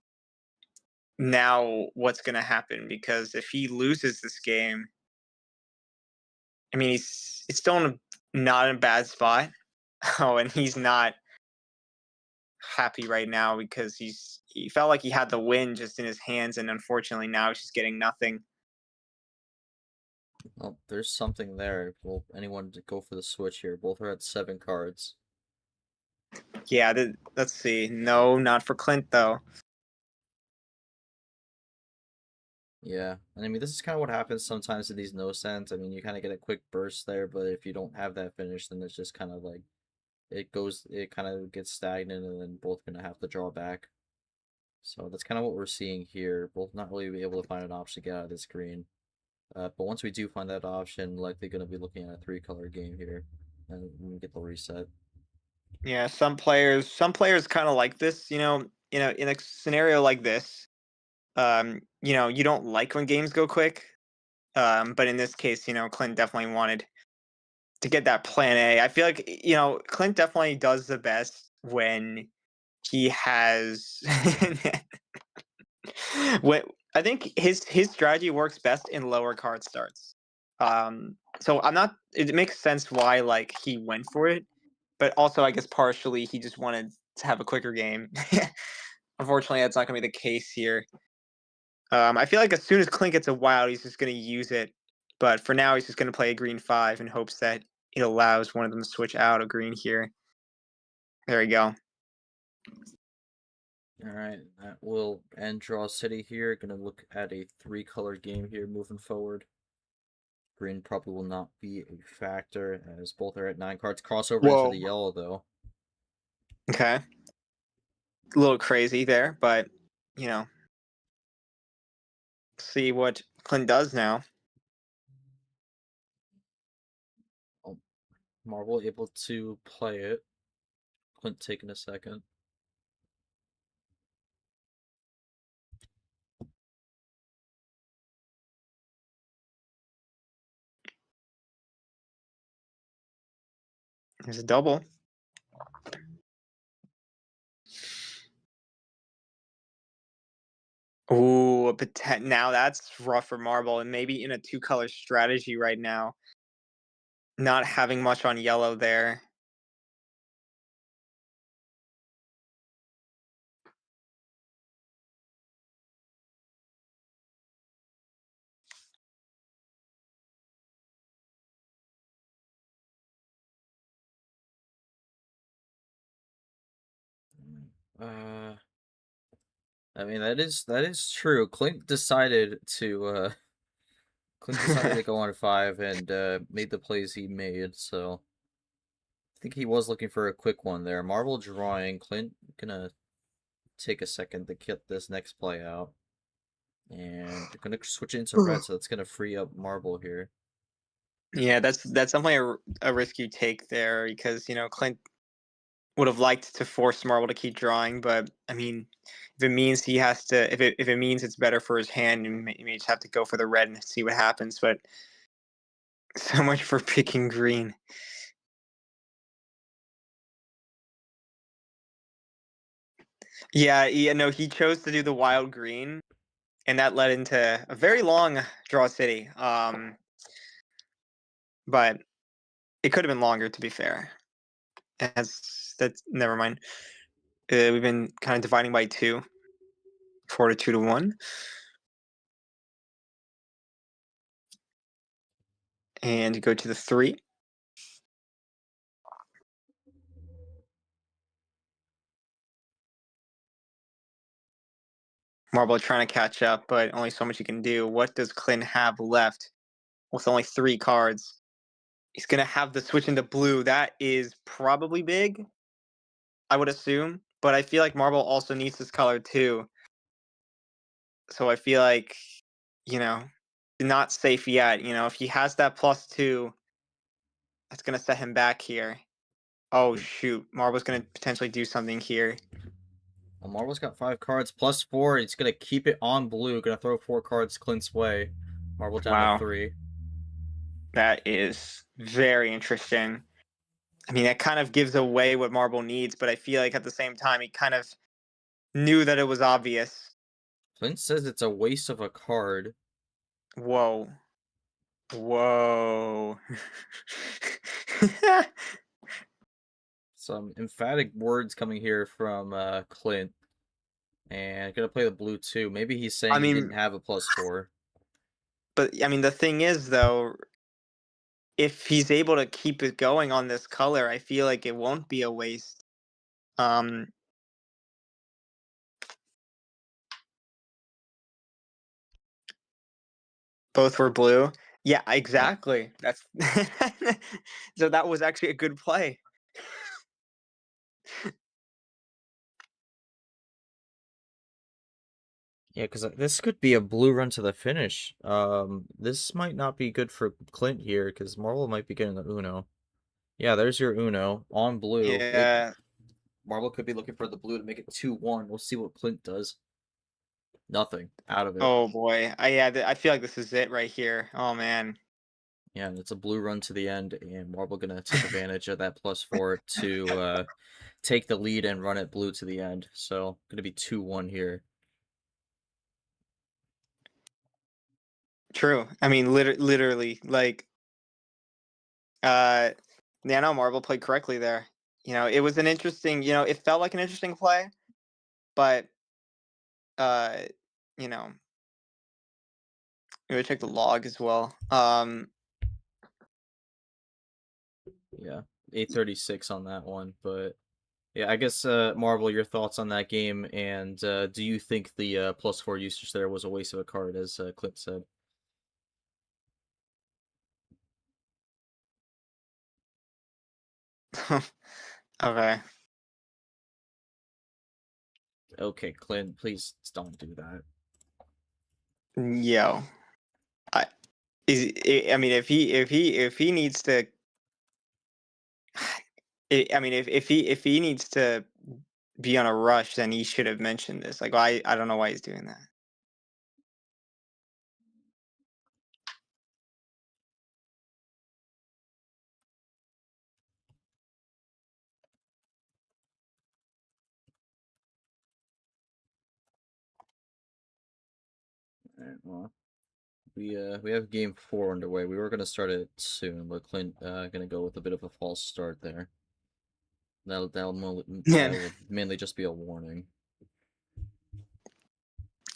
now what's going to happen because if he loses this game, I mean, he's still not in a bad spot. Oh, and he's not happy right now because he felt like he had the win just in his hands, and unfortunately now he's just getting nothing. Well, there's something there. Will anyone to go for the switch here? Both are at 7 cards. Yeah, let's see. No, not for Clint though. Yeah, and I mean, this is kind of what happens sometimes in these no sense. I mean, you kind of get a quick burst there, but if you don't have that finish, then it's just kind of like it kind of gets stagnant, and then both gonna have to draw back. So that's kind of what we're seeing here. Both not really able to find an option to get out of this green. But once we do find that option, likely going to be looking at a 3-color game here, and we get the reset. Yeah, some players kind of like this. You know, in a scenario like this, you know, you don't like when games go quick. But in this case, you know, Clint definitely wanted to get that plan A. I feel like, you know, Clint definitely does the best when he has what I think his strategy works best in lower card starts. So I'm not it makes sense why like he went for it, but also I guess partially he just wanted to have a quicker game. Unfortunately, that's not going to be the case here. I feel like as soon as Clint gets a wild, he's just going to use it. But for now, he's just going to play a green 5 in hopes that it allows one of them to switch out a green here. There we go. All right, that will end Draw City here. Gonna look at a 3-color game here moving forward. Green probably will not be a factor as both are at 9 cards. Crossover into the yellow though. Okay. A little crazy there, but you know, see what Clint does now. Oh, Marble able to play it. Clint taking a second. There's a double. Ooh, now that's rough for Marble, and maybe in a 2-color strategy right now. Not having much on yellow there. Uh, I mean, that is true. Clint decided to go on 5 and made the plays he made, so I think he was looking for a quick one there. Marble drawing. Clint gonna take a second to get this next play out. And they're gonna switch into red, so that's gonna free up Marble here. Yeah, that's definitely a risk you take there because Clint would have liked to force Marble to keep drawing, but I mean, if it means he has to, if it means it's better for his hand, you may just have to go for the red and see what happens. But so much for picking green. Yeah, no, he chose to do the wild green, and that led into a very long draw city. But it could have been longer, to be fair. That's never mind. We've been kind of dividing by 2, 4 to 2 to 1, and go to the 3. Marble trying to catch up, but only so much you can do. What does Clint have left with only 3 cards? He's gonna have the switch into blue. That is probably big, I would assume. But I feel like Marble also needs this color too. So I feel like, you know, not safe yet. If he has that +2, that's gonna set him back here. Oh shoot, Marble's gonna potentially do something here. Well, Marble's got 5 cards plus 4. He's gonna keep it on blue. Gonna throw 4 cards Clint's way. Marble down to Wow, 3. that is very interesting. I mean, that kind of gives away what Marble needs, but I feel like at the same time, he kind of knew that it was obvious. Clint says it's a waste of a card. Whoa. Whoa. Some emphatic words coming here from Clint. And gonna play the blue too. Maybe he's saying I he didn't mean, have a +4. but I mean, the thing is, though, if he's able to keep it going on this color, I feel like it won't be a waste. Um, Both were blue. Yeah, Yeah. exactly. That's so that was actually a good play. Yeah, because this could be a blue run to the finish. This might not be good for Clint here, because Marble might be getting the Uno. Yeah, there's your Uno on blue. Yeah. Marble could be looking for the blue to make it 2-1. We'll see what Clint does. Nothing out of it. Oh boy. I feel like this is it right here. Oh man. Yeah, and it's a blue run to the end, and Marble gonna take advantage of that +4 to take the lead and run it blue to the end. So gonna be 2-1 here. True. I mean, literally, like, uh, Nano Marble played correctly there. It was an interesting. It felt like an interesting play, but uh, you know, we check the log as well. Yeah, 836 on that one, but yeah, I guess Marvel, your thoughts on that game, and do you think the +4 usage there was a waste of a card, as Clint said? Okay. Okay, Clint, please don't do that. Yo, I I mean, if he needs to, I mean, if he needs to be on a rush, then he should have mentioned this. Like, I don't know why he's doing that. All right, well, we have game 4 underway. We were gonna start it soon, but Clint gonna go with a bit of a false start there. Man, That'll mainly just be a warning.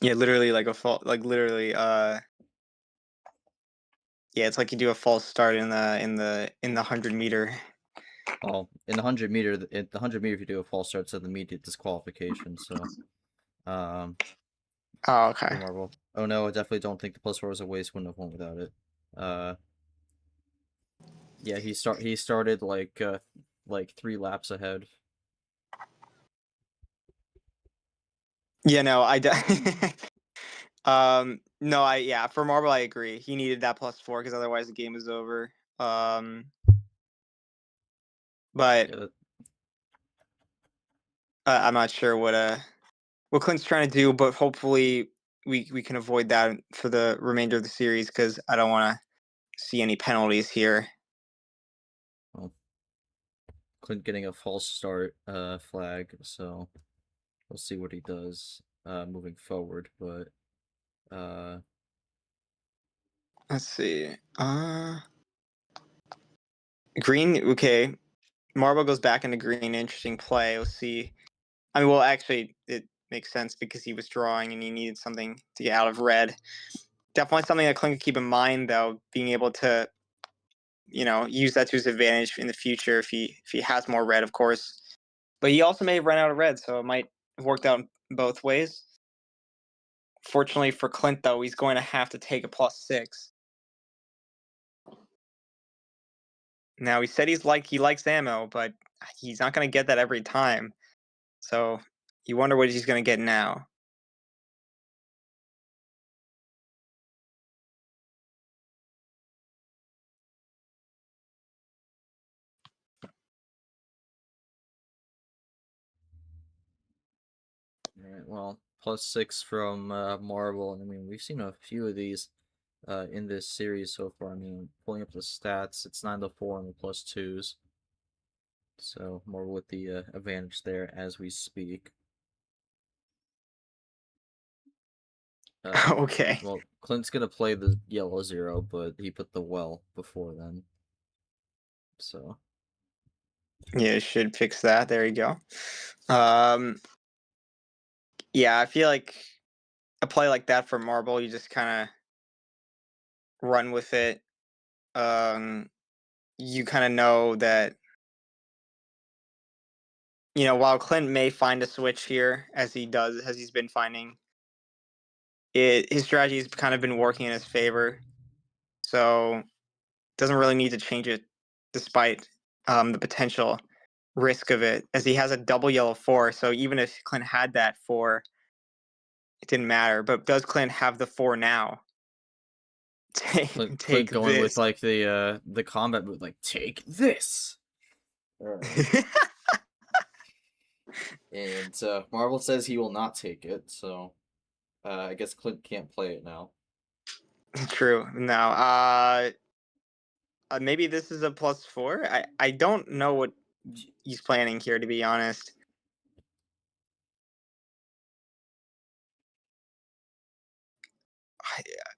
yeah, literally like a fault, like literally, yeah, it's like you do a false start in the 100 meter. Well, in the 100 meter, if you do a false start, it's an immediate disqualification. So Um, Oh, okay. for Marble. Oh no, I definitely don't think the +4 was a waste. Wouldn't have won without it. Yeah, he started like 3 laps ahead. Yeah, no, no, yeah, for Marble, I agree. He needed that +4 because otherwise the game was over. But Yeah, I'm not sure what Clint's trying to do, but hopefully we can avoid that for the remainder of the series because I don't want to see any penalties here. well, Clint getting a false start flag, so we'll see what he does moving forward. But Let's see. Green. Okay, Marble goes back into green. Interesting play. Let's see. I mean, well, actually, it makes sense because he was drawing and he needed something to get out of red. Definitely something that Clint could keep in mind, though, being able to, use that to his advantage in the future if he has more red, of course. But he also may have run out of red, so it might have worked out both ways. Fortunately for Clint, though, he's going to have to take a +6. Now he said he likes ammo, but he's not going to get that every time. So you wonder what he's going to get now. all right, well, +6 from Marble. I mean, we've seen a few of these in this series so far. I mean, pulling up the stats, it's 9-4 on the +2s. So Marble with the advantage there as we speak. Okay. Well, Clint's gonna play the yellow 0, but he put the well before then. So Yeah, it should fix that. There you go. Um, yeah, I feel like a play like that for Marble, you just kind of run with it. You kind of know that, while Clint may find a switch here, as he's been finding, his strategy has kind of been working in his favor. So doesn't really need to change it despite the potential risk of it, as he has a double yellow 4. So even if Clint had that 4, it didn't matter. But does Clint have the 4 now? Clint Take going with this. like the combat move, like take this. And Marvel says he will not take it, so I guess Clint can't play it now. True. Now, maybe this is a +4. I don't know what he's planning here, to be honest.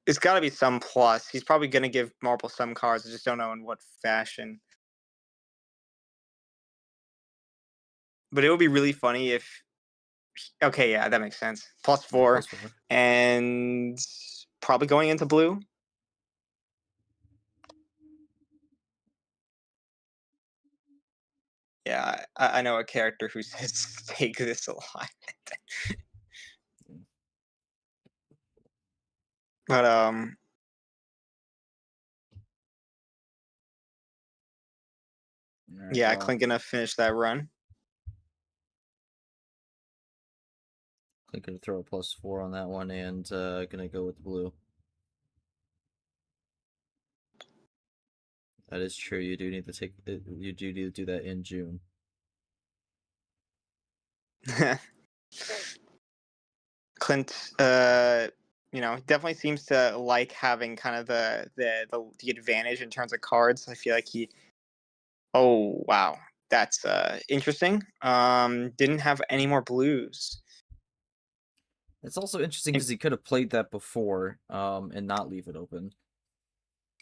It's got to be some plus. He's probably going to give Marble some cards. I just don't know in what fashion. But it would be really funny if. Okay, yeah, that makes sense. +4, +4. and probably going into blue. Yeah, I know a character who says take this a lot. But All right, yeah, well, Clint gonna finish that run. Clint gonna throw a +4 on that one, and gonna go with blue. That is true. You do need to take. You do need to do that in June. Clint, definitely seems to like having kind of the advantage in terms of cards. I feel like he. Oh wow, that's interesting. Didn't have any more blues. It's also interesting because he could have played that before, and not leave it open.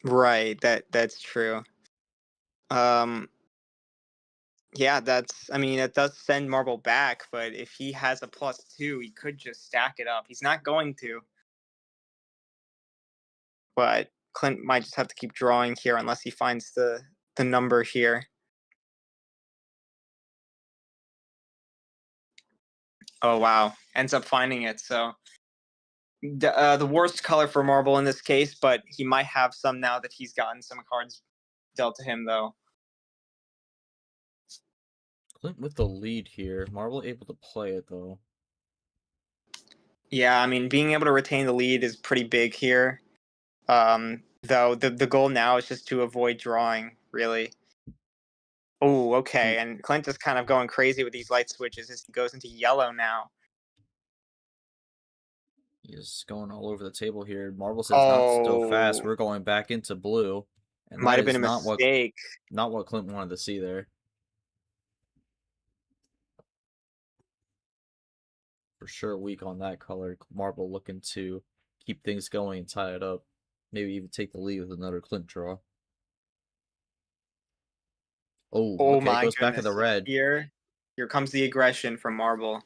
Right, that's true. Um, yeah, I mean, it does send Marble back, but if he has a +2, he could just stack it up. He's not going to, but Clint might just have to keep drawing here unless he finds the number here. Oh wow, ends up finding it. So the worst color for Marble in this case, but he might have some now that he's gotten some cards dealt to him though. Clint with the lead here. Marble able to play it though. Yeah, I mean, being able to retain the lead is pretty big here. Though the goal now is just to avoid drawing, really. Oh, okay, and Clint is kind of going crazy with these light switches as he goes into yellow now. He's going all over the table here. Marble says not so fast. We're going back into blue. And might that have been is a mistake. not what Clint wanted to see there. For sure weak on that color. Marble looking to keep things going and tie it up. Maybe even take the lead with another Clint draw. Oh, Oh okay, my goes back to the goodness. red. Here comes the aggression from Marble.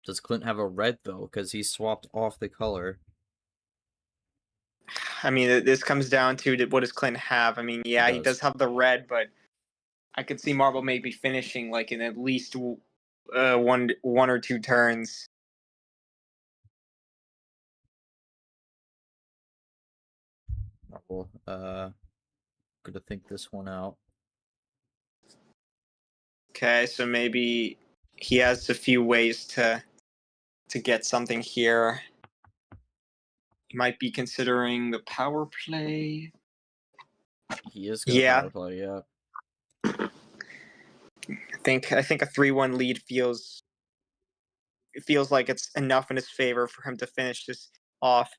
Does Clint have a red though? Because he swapped off the color. I mean, this comes down to what does Clint have? I mean, yeah, he does have the red, but I could see Marble maybe finishing like in at least one or two turns. Marble, gonna think this one out. Okay, so maybe he has a few ways to get something here. He might be considering the power play. He is gonna power play, yeah. I think a 3-1 lead feels like it's enough in his favor for him to finish this off.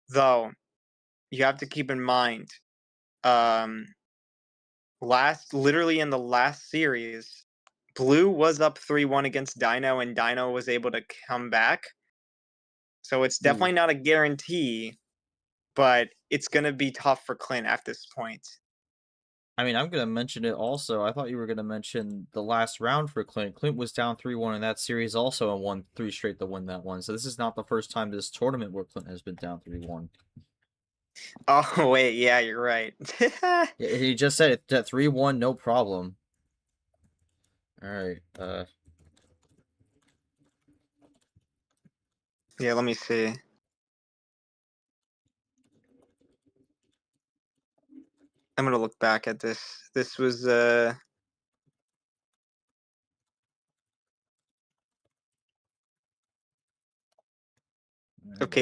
Though you have to keep in mind, literally in the last series, Blue was up 3-1 against Dino, and Dino was able to come back. So it's definitely not a guarantee, but it's gonna be tough for Clint at this point. I mean, I'm going to mention it also. I thought you were going to mention the last round for Clint. Clint was down 3-1 in that series also and won 3 straight to win that one. So this is not the first time this tournament where Clint has been down 3-1. Oh, wait, yeah, you're right. He just said it at 3-1, no problem. All right. Yeah, let me see. I'm gonna look back at this. This was okay.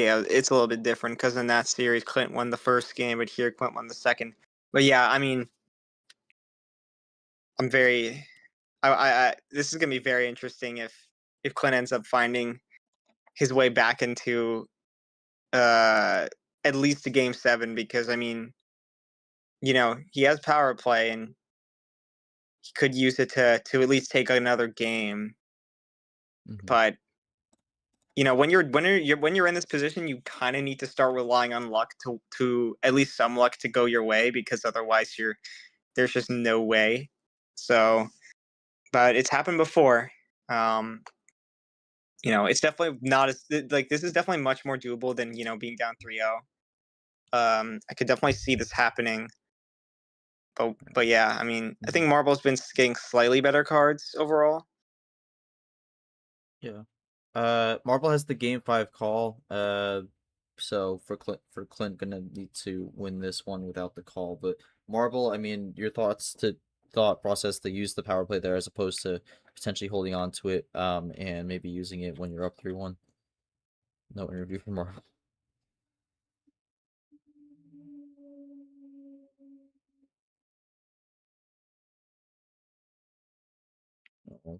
It's a little bit different because in that series, Clint won the first game, but here Clint won the second. But yeah, I mean, I'm very. This is gonna be very interesting if Clint ends up finding his way back into at least a game 7, because I mean, he has power play and he could use it to at least take another game. But when you're in this position, you kind of need to start relying on luck to at least some luck to go your way, because otherwise there's just no way. So, but it's happened before. It's definitely not as like this is definitely much more doable than being down 3-0. I could definitely see this happening. But yeah, I mean, I think Marble's been getting slightly better cards overall. Yeah. Marble has the game 5 call. So for Clint gonna need to win this one without the call. But Marble, I mean, your thought process to use the power play there as opposed to potentially holding on to it, and maybe using it when you're up 3-1. No interview from Marble.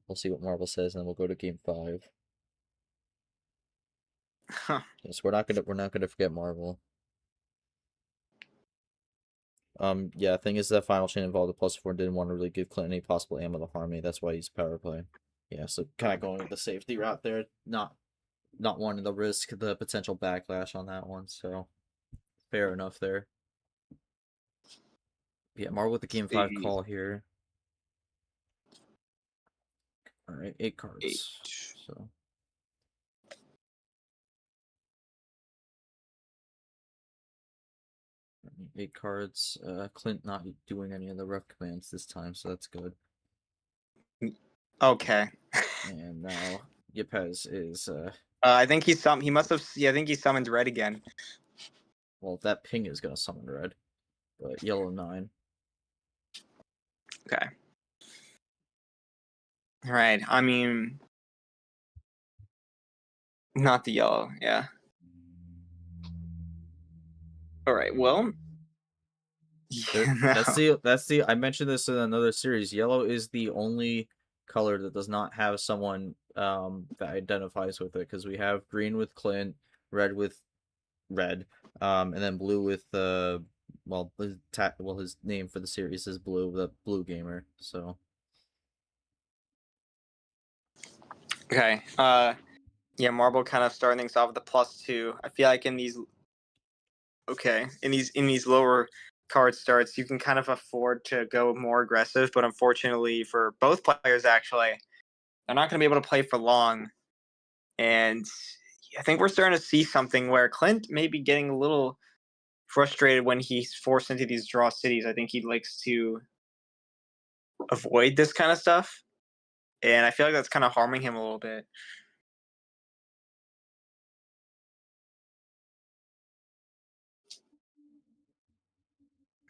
We'll see what Marble says, and then we'll go to game 5. Huh. Yes, we're not gonna forget Marble. Yeah, thing is that final chain involved a +4 and didn't want to really give Clint any possible ammo to harm me. That's why he's power play. Yeah, so kind of going with the safety route there, not wanting to risk the potential backlash on that one. So fair enough there. Yeah, Marble with the game 5 call here. All right, 8 cards. 8. So 8 cards. Clint not doing any of the rough commands this time, so that's good. Okay. And now Yepes is I think he must have. Yeah, I think he summoned red again. well, that ping is gonna summon red, but yellow 9. Okay. All right. I mean, not the yellow. Yeah. All right. Well. Yeah, That's no. the I mentioned this in another series. Yellow is the only color that does not have someone that identifies with it, because we have green with Clint, red with red, and then blue with well his name for the series is Blue, the Blue Gamer. So Okay. Yeah, Marble kind of starting things off with the +2. I feel like in these in these lower card starts, you can kind of afford to go more aggressive, but unfortunately for both players, actually, they're not going to be able to play for long. And I think we're starting to see something where Clint may be getting a little frustrated when he's forced into these draw cities. I think he likes to avoid this kind of stuff, and I feel like that's kind of harming him a little bit.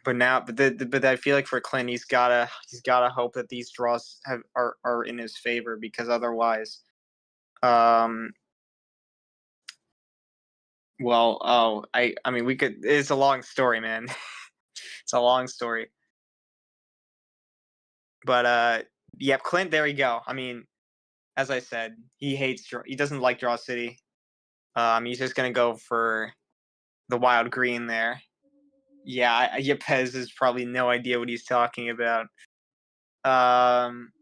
But now, but I feel like for Clint, he's gotta hope that these draws are in his favor, because otherwise, um, well, oh, I mean, we could. It's a long story, man. It's a long story. But yeah, Clint. There we go. I mean, as I said, he doesn't like Draw City. He's just gonna go for the wild green there. Yeah, Yepes has probably no idea what he's talking about. Um,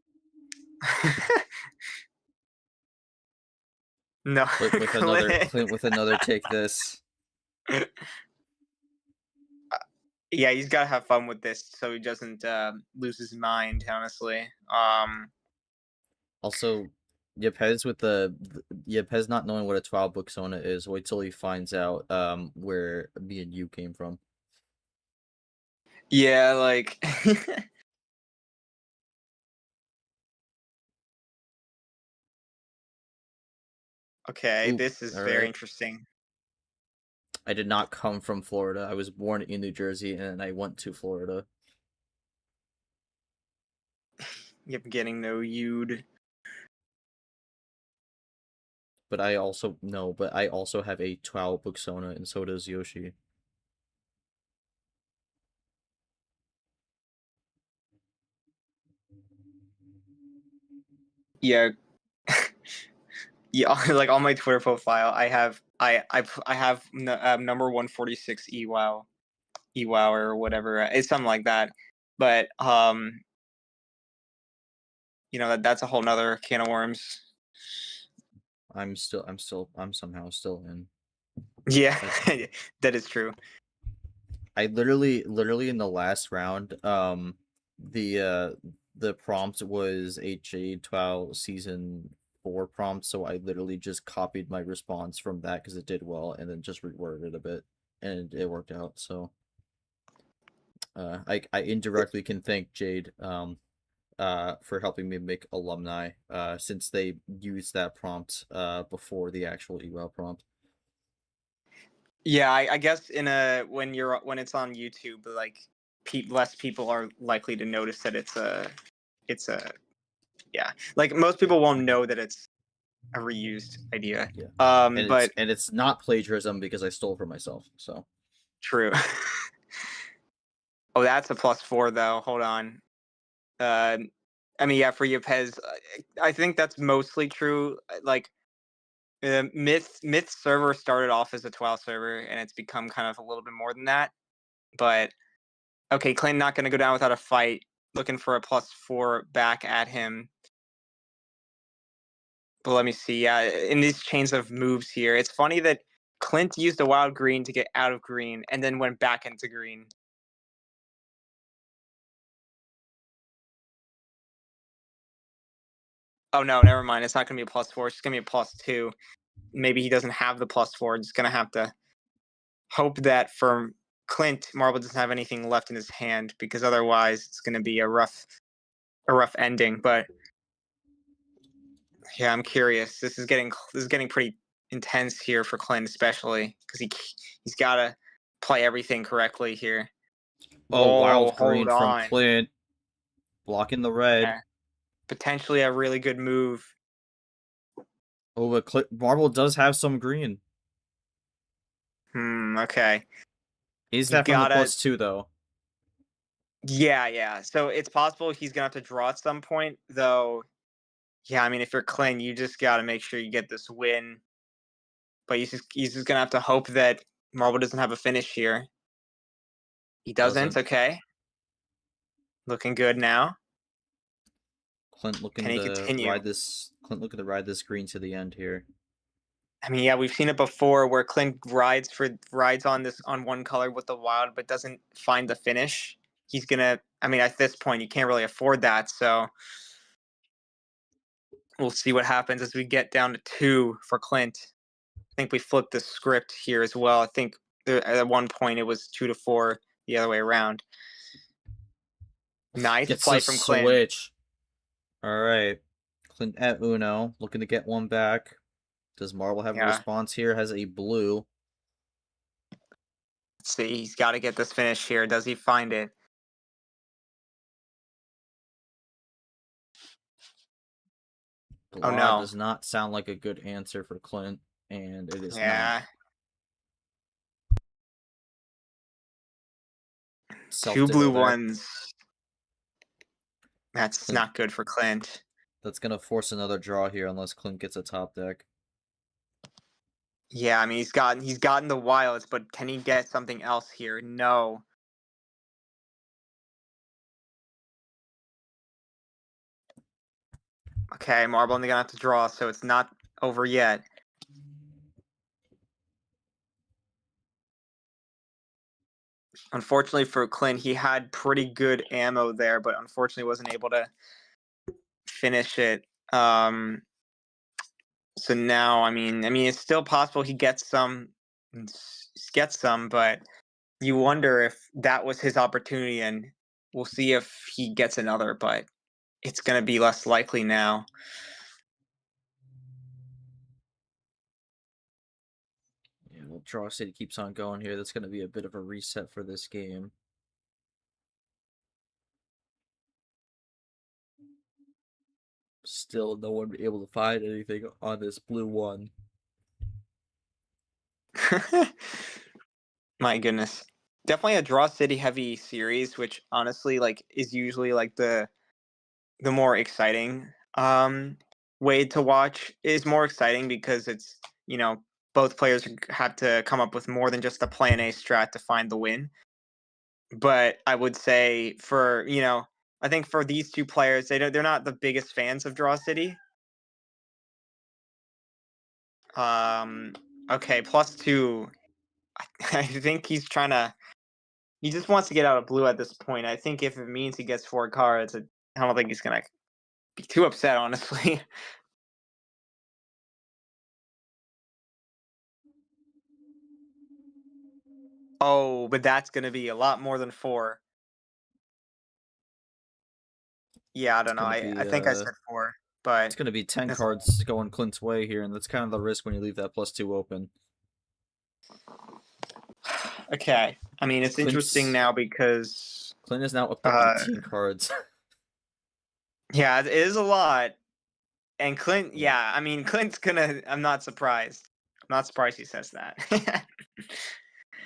no, with another Clint. Clint with another take this. Yeah, he's got to have fun with this so he doesn't lose his mind. Honestly, Also, Yepes with the Yepes not knowing what a 12 book Sona is. Wait till he finds out where me and you came from. yeah, like okay, Ooh, this is all very right. interesting. I did not come from Florida. I was born in New Jersey and I went to Florida. Yep, getting no you'd. But I also have a 12 book Sona, and so does Yoshi. Yeah, yeah. Like on my Twitter profile, I have number 146 ewow or whatever. It's something like that. But that's a whole nother can of worms. I'm somehow still in. Yeah, I, that is true. I literally in the last round, the prompt was a J12 season 4 prompt, so I literally just copied my response from that because it did well, and then just reworded it a bit, and it worked out. So, I indirectly can thank Jade for helping me make alumni, since they used that prompt before the actual eval prompt. Yeah, I guess when it's on YouTube, like less people are likely to notice that it's a yeah. Like most people won't know that it's a reused idea. Yeah, But and it's not plagiarism because I stole from myself. So true. Oh, that's a +4 though. Hold on. Uh, I mean, yeah, for Yepes, I think that's mostly true. Like Myth server started off as a 12 server, and it's become kind of a little bit more than that. But okay, Clay not going to go down without a fight. Looking for a +4 back at him. But let me see. Yeah, in these chains of moves here, it's funny that Clint used a wild green to get out of green and then went back into green. Oh no, never mind. It's not going to be a +4. It's going to be a +2. Maybe he doesn't have the +4. Just going to have to hope that for Clint, Marble doesn't have anything left in his hand, because otherwise it's going to be a rough ending. But Yeah, I'm curious. This is getting pretty intense here for Clint, especially because he's got to play everything correctly here. Oh, Whoa, wild hold green from on. Clint, blocking the red. Yeah, potentially a really good move. Oh, but Marble does have some green. Okay. Is You've that from the gotta +2 though? Yeah. So it's possible he's gonna have to draw at some point, though. Yeah, I mean, if you're Clint, you just gotta make sure you get this win. But he's just gonna have to hope that Marble doesn't have a finish here. He doesn't. Doesn't. Okay, looking good now. Clint Can looking he to continue? ride this. Clint looking to ride this green to the end here. I mean, yeah, we've seen it before where Clint rides on one color with the wild, but doesn't find the finish. He's gonna. I mean, at this point, you can't really afford that. So we'll see what happens as we get down to 2 for Clint. I think we flipped the script here as well. I think at one point it was 2 to 4 the other way around. Nice Gets the play from Clint. switch. All right. Clint at Uno, looking to get one back. Does Marble have a Yeah. response here? Has a blue. Let's see. He's got to get this finish here. Does he find it? Oh Blah no. does not sound like a good answer for Clint, and it is not. Yeah. Two blue Self-diddle there. ones. That's Clint, not good for Clint. that's going to force another draw here unless Clint gets a top deck. Yeah, I mean he's gotten the wilds, but can he get something else here? No. Okay, Marble only gonna have to draw, so it's not over yet. Unfortunately for Clint, he had pretty good ammo there, but unfortunately wasn't able to finish it. So now, I mean, it's still possible he gets some, but you wonder if that was his opportunity, and we'll see if he gets another. But it's gonna be less likely now. Yeah, well, Draw City keeps on going here. That's going to be a bit of a reset for this game. Still, no one able to find anything on this blue one. My goodness, definitely a draw city heavy series, which honestly like is usually like the more exciting way to watch. Is more exciting because it's both players have to come up with more than just a plan A strat to find the win. But I would say I think for these two players, they're not the biggest fans of Draw City. Okay, +2. I think he just wants to get out of blue at this point. I think if it means he gets 4 cards, I don't think he's gonna be too upset, honestly. Oh, but that's gonna be a lot more than 4. Yeah, I It's don't know. gonna I be think I said 4, but it's gonna be 10 that's cards going Clint's way here, and that's kind of the risk when you leave that +2 open. okay. I mean, it's interesting now because Clint is now up to uh 18 cards. yeah, it is a lot. And Clint, yeah, I mean, Clint's gonna. I'm not surprised. I'm not surprised he says that.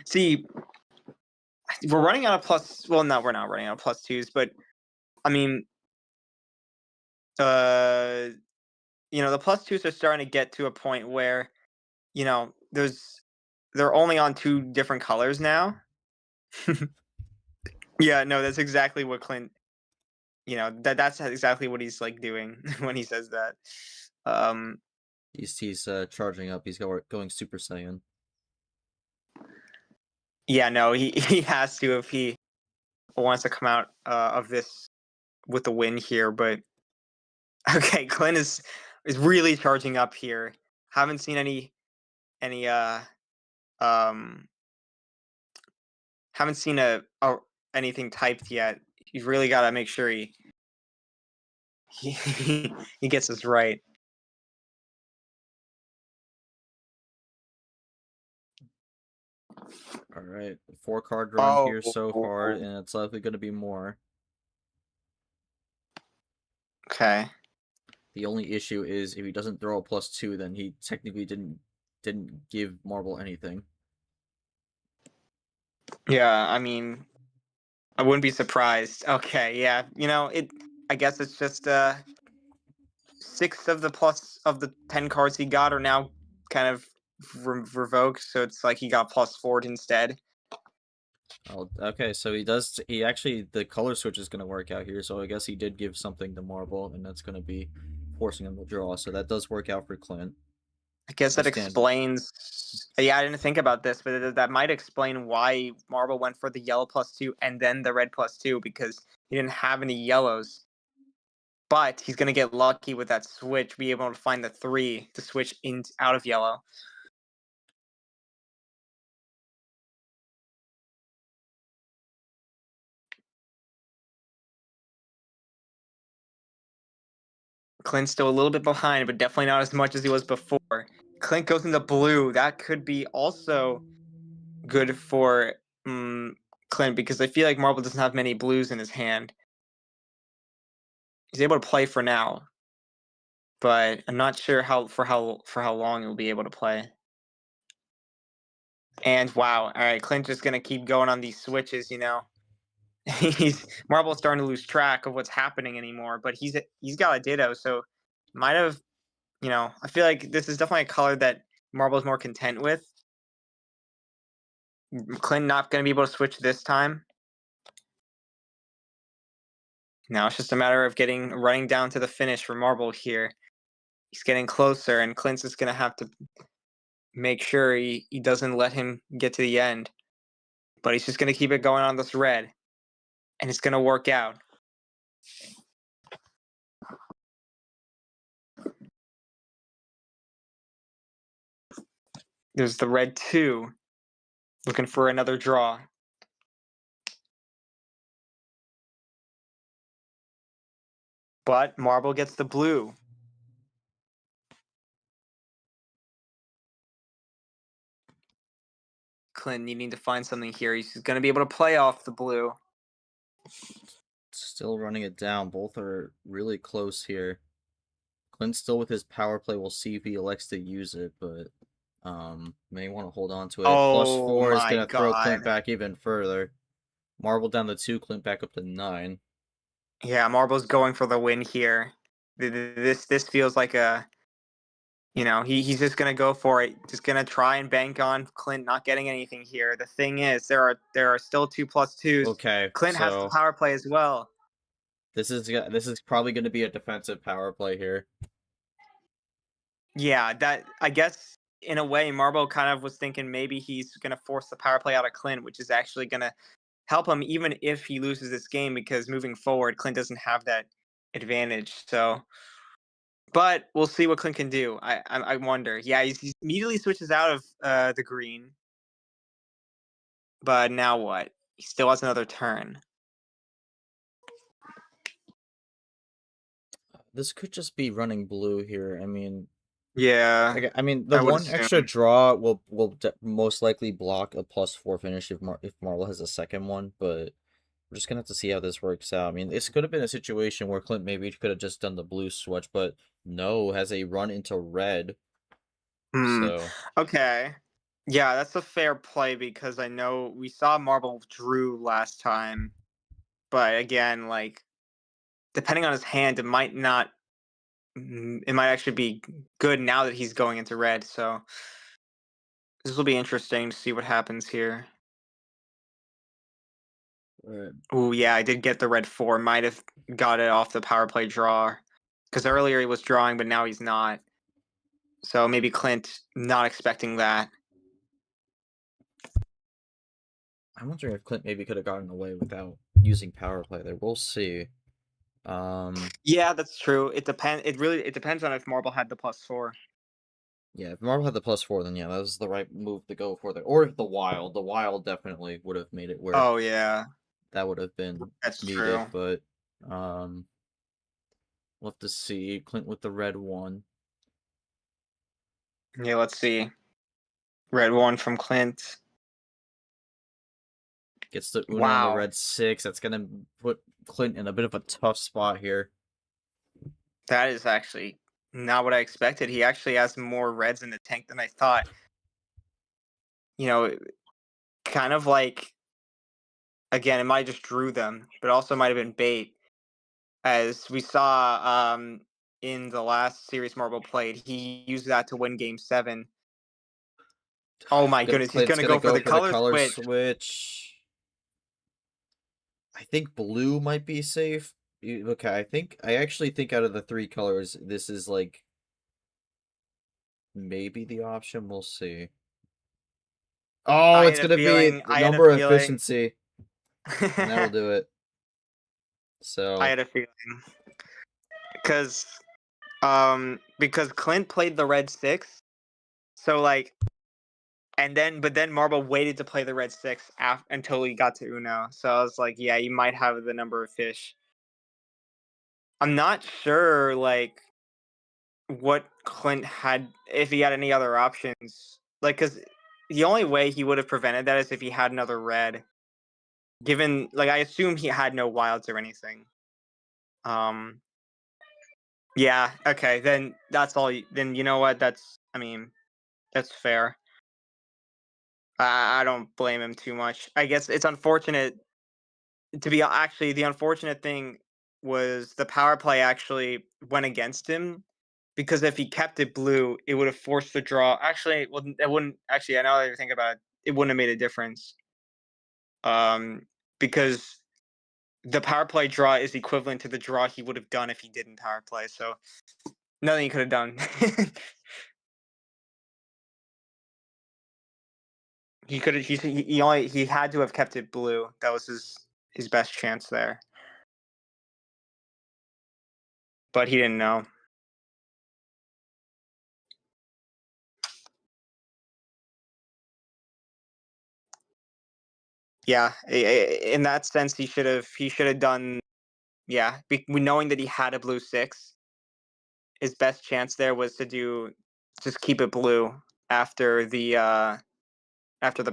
See, we're running out of plus. Well, no, we're not running out of +2s, but I mean, uh, the +2s are starting to get to a point where, they're only on 2 different colors now. Yeah, no, that's exactly what Clint. That's exactly what he's like doing when he says that. Um, He's charging up. He's going Super Saiyan. yeah, no, he has to if he wants to come out of this with a win here. But okay, Clint is really charging up here. Haven't seen any um haven't seen a anything typed yet. He's really got to make sure he he gets this right. All right, 4-card run here so far, Oh, and it's likely going to be more. okay. The only issue is if he doesn't throw a +2, then he technically didn't give Marble anything. Yeah, I mean, I wouldn't be surprised. Okay, yeah, I guess it's just 6 of the 10 cards he got are now kind of revoked, so it's like he got +4'd instead. Oh, okay, so he actually, the color switch is going to work out here, so I guess he did give something to Marble, and that's going to be forcing him to draw, so that does work out for Clint. I guess that Understandable. explains. Yeah, I didn't think about this, but that might explain why Marble went for the yellow +2 and then the red +2 because he didn't have any yellows. But he's gonna get lucky with that switch, be able to find the 3 to switch in out of yellow. Clint's still a little bit behind, but definitely not as much as he was before. Clint goes into blue. That could be also good for Clint because I feel like Marble doesn't have many blues in his hand. He's able to play for now, but I'm not sure how long he'll be able to play. And wow, all right, Clint's just gonna keep going on these switches. He's Marble's starting to lose track of what's happening anymore, but he's got a ditto, so might have I feel like this is definitely a color that Marble's more content with. Clint not gonna be able to switch this time. Now it's just a matter of running down to the finish for Marble here. He's getting closer, and Clint's just gonna have to make sure he doesn't let him get to the end. But he's just gonna keep it going on this red, and it's gonna work out. There's the red 2, looking for another draw. But Marble gets the blue. Clint needing to find something here. He's going to be able to play off the blue. Still running it down. Both are really close here. Clint still with his power play. We'll see if he elects to use it, but may want to hold on to it. Oh +4 is my gonna throw Clint god. back even further. Marble down to 2, Clint back up to 9. Yeah, Marble's going for the win here. This feels like he's just gonna go for it. Just gonna try and bank on Clint not getting anything here. The thing is, there are still 2+2s. Okay, Clint has the so power play as well. this is probably going to be a defensive power play here. Yeah, that I guess in a way, Marble kind of was thinking maybe he's gonna force the power play out of Clint, which is actually gonna help him even if he loses this game because moving forward, Clint doesn't have that advantage. So, but we'll see what Clint can do. I wonder. Yeah, he immediately switches out of the green, but now what? He still has another turn. This could just be running blue here. Yeah, I mean, the I would one extra assume. draw will most likely block a +4 finish if Marble has a second one, but we're just gonna have to see how this works out. I mean, this could have been a situation where Clint maybe could have just done the blue switch, but no, has a run into red. Hmm. So Okay. Yeah, that's a fair play because I know we saw Marble drew last time, but again, like depending on his hand, it might actually be good now that he's going into red. So this will be interesting to see what happens here. Right. Oh yeah, I did get the red 4. Might have got it off the power play draw because earlier he was drawing, but now he's not. So maybe Clint not expecting that. I'm wondering if Clint maybe could have gotten away without using power play there. We'll see. Yeah, that's true. It depends on if Marble had the +4. Yeah, if Marble had the +4, then yeah, that was the right move to go for there. Or if the Wild definitely would have made it where Oh yeah, that would have been that's needed, true. but um, we'll have to see. Clint with the red 1. Yeah, let's see. Red 1 from Clint. Gets the Uno on the Wow. red 6. That's gonna put Clint in a bit of a tough spot here. That is actually not what I expected. He actually has more reds in the tank than I thought. You know, kind of like, again, it might just drew them, but also might have been bait. As we saw in the last series Marble played, he used that to win game 7. Oh my goodness, he's Clint's gonna gonna go for go the for the color color switch. switch. I think blue might be safe. Okay, I actually think out of the 3 colors, this is like maybe the option. We'll see. Oh, I it's had a gonna be feeling. the I had a number feeling. efficiency, and that'll do it. I So had a feeling because Clint played the red 6, so like, but then Marble waited to play the red 6 until he got to Uno. So I was like, yeah, you might have the number of fish. I'm not sure like what Clint had, if he had any other options. Like, because the only way he would have prevented that is if he had another red. Given, like, I assume he had no wilds or anything. Yeah, okay, then that's all. Then you know what? I mean, that's fair. I don't blame him too much. I guess it's unfortunate. Actually, the unfortunate thing was the power play actually went against him, because if he kept it blue, it would have forced the draw. Actually, well, it wouldn't. Actually, I know that I think about it, it wouldn't have made a difference. Because the power play draw is equivalent to the draw he would have done if he didn't power play. So nothing he could have done. He could have. He had to have kept it blue. That was his best chance there. But he didn't know. Yeah, in that sense, he should have done. Yeah, knowing that he had a blue 6, his best chance there was to just keep it blue after the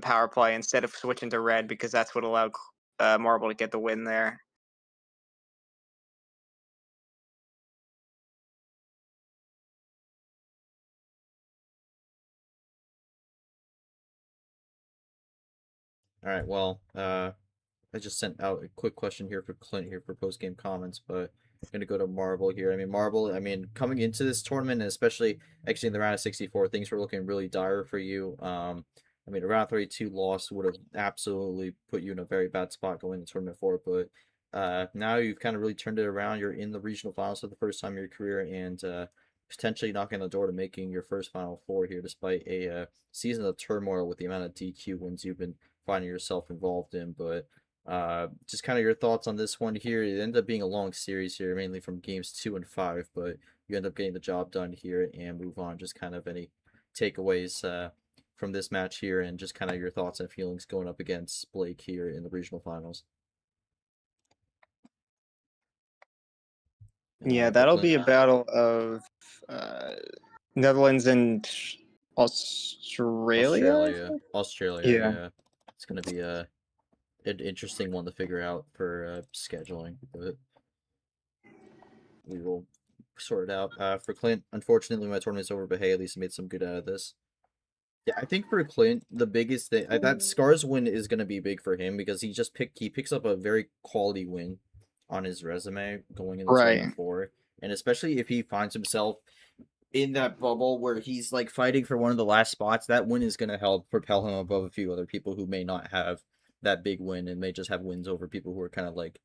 power play instead of switching to red, because that's what allowed Marble to get the win there. all right, well, I just sent out a quick question here for Clint here for post game comments, but I'm gonna go to Marble here. I mean, Marble. I mean, coming into this tournament, and especially actually in the round of 64, things were looking really dire for you. I mean, a round 32 loss would have absolutely put you in a very bad spot going into tournament 4. But now you've kind of really turned it around. You're in the regional finals for the first time in your career, and potentially knocking on the door to making your first Final Four here, despite a season of turmoil with the amount of DQ wins you've been finding yourself involved in. But just kind of your thoughts on this one here. It ended up being a long series here, mainly from games 2 and 5, but you end up getting the job done here and move on. Just kind of any takeaways from this match here, and just kind of your thoughts and feelings going up against Blake here in the regional finals. Yeah, For that'll Clint, be a battle of uh, Netherlands and Australia. I think? Australia, Yeah. yeah, it's gonna be an interesting one to figure out for scheduling, but we will sort it out. For Clint, unfortunately, my tournament's over, but hey, at least I made some good out of this. Yeah, I think for Clint, the biggest thing that Scars win is going to be big for him, because he picks up a very quality win on his resume going into Right. tournament 4, and especially if he finds himself in that bubble where he's like fighting for one of the last spots, that win is going to help propel him above a few other people who may not have that big win and may just have wins over people who are kind of like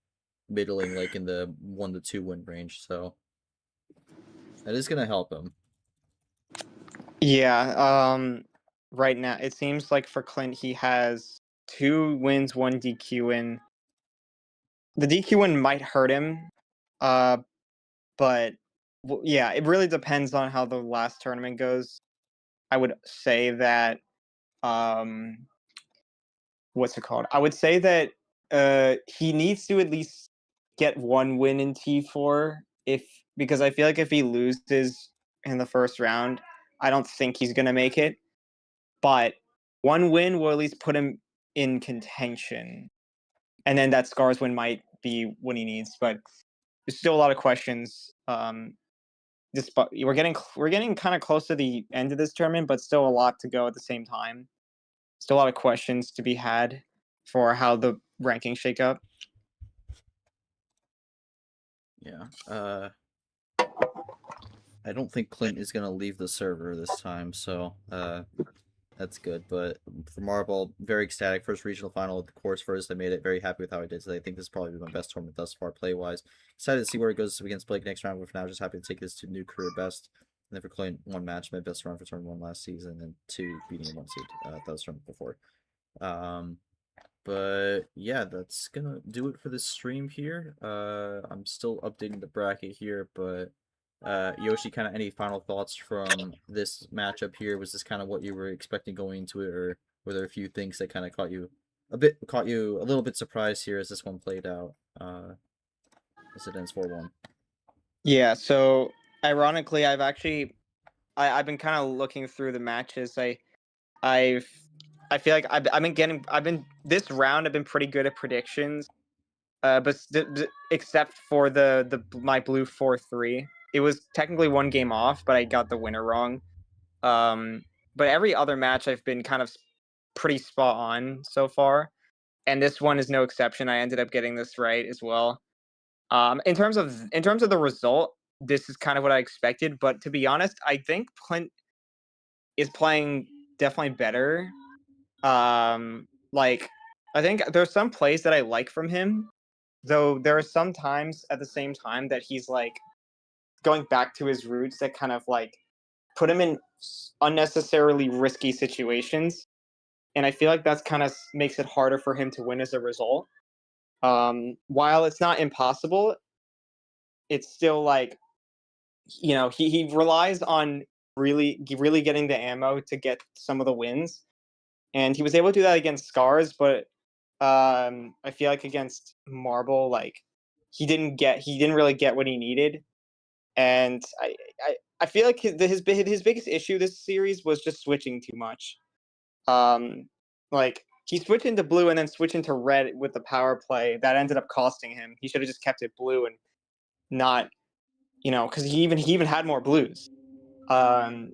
middling, like in the 1 to 2 win range. So that is going to help him. Yeah. Right now, it seems like for Clint, he has 2 wins, 1 DQ win. The DQ win might hurt him, but yeah, it really depends on how the last tournament goes. I would say that what's it called? I would say that he needs to at least get 1 win in T4, because I feel like if he loses in the first round, I don't think he's gonna make it. But 1 win will at least put him in contention. and then that Scars win might be what he needs. But there's still a lot of questions. Despite we're getting kind of close to the end of this tournament, but still a lot to go at the same time. Still a lot of questions to be had for how the rankings shake up. Yeah. I don't think Clint is gonna leave the server this time, so that's good. But for Marble, very ecstatic. First regional final at the course first. I made it. Very happy with how I did today. I think this is probably my best tournament thus far, play wise. Excited to see where it goes against Blake next round. But for now, just happy to take this to new career best. And then for Clint, one match, my best round for tournament 1 last season, and 2 beating a 1 seed that was tournament before. But yeah, that's gonna do it for this stream here. I'm still updating the bracket here, but Yoshi, kind of any final thoughts from this matchup here? Was this kind of what you were expecting going into it, or were there a few things that kind of caught you a little bit surprised here as this one played out? As it ends 4-1. Yeah. So ironically, I've been kind of looking through the matches. I feel like I've been this round I've been pretty good at predictions. But except for my blue 4-3, it was technically one game off, but I got the winner wrong. But every other match I've been kind of pretty spot on so far, and this one is no exception. I ended up getting this right as well. In terms of the result, this is kind of what I expected. But to be honest, I think Clint is playing definitely better. Like I think there's some plays that I like from him, though there are some times at the same time that he's like going back to his roots that kind of like put him in unnecessarily risky situations, and I feel like that's kind of makes it harder for him to win as a result. While it's not impossible, it's still like, he relies on really getting the ammo to get some of the wins, and he was able to do that against Scars, but I feel like against Marble, like he didn't really get what he needed, and I feel like his biggest issue this series was just switching too much. Like he switched into blue and then switched into red with the power play that ended up costing him. He should have just kept it blue and not, because he even had more blues. Um,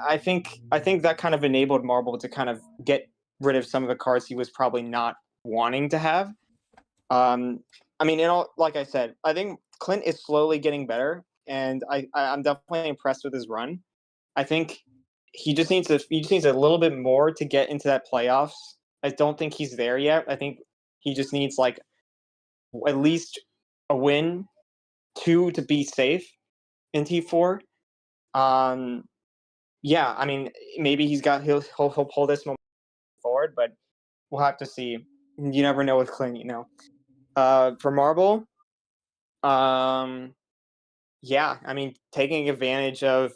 I think that kind of enabled Marble to kind of get rid of some of the cards he was probably not wanting to have. I mean, like I said, I think Clint is slowly getting better, and I'm definitely impressed with his run. I think he just needs a little bit more to get into that playoffs. I don't think he's there yet. I think he just needs like at least a win, 2 to be safe in T4. Yeah, I mean, maybe he'll pull this momentum forward, but we'll have to see. You never know with Clint, For Marble, yeah, I mean, taking advantage of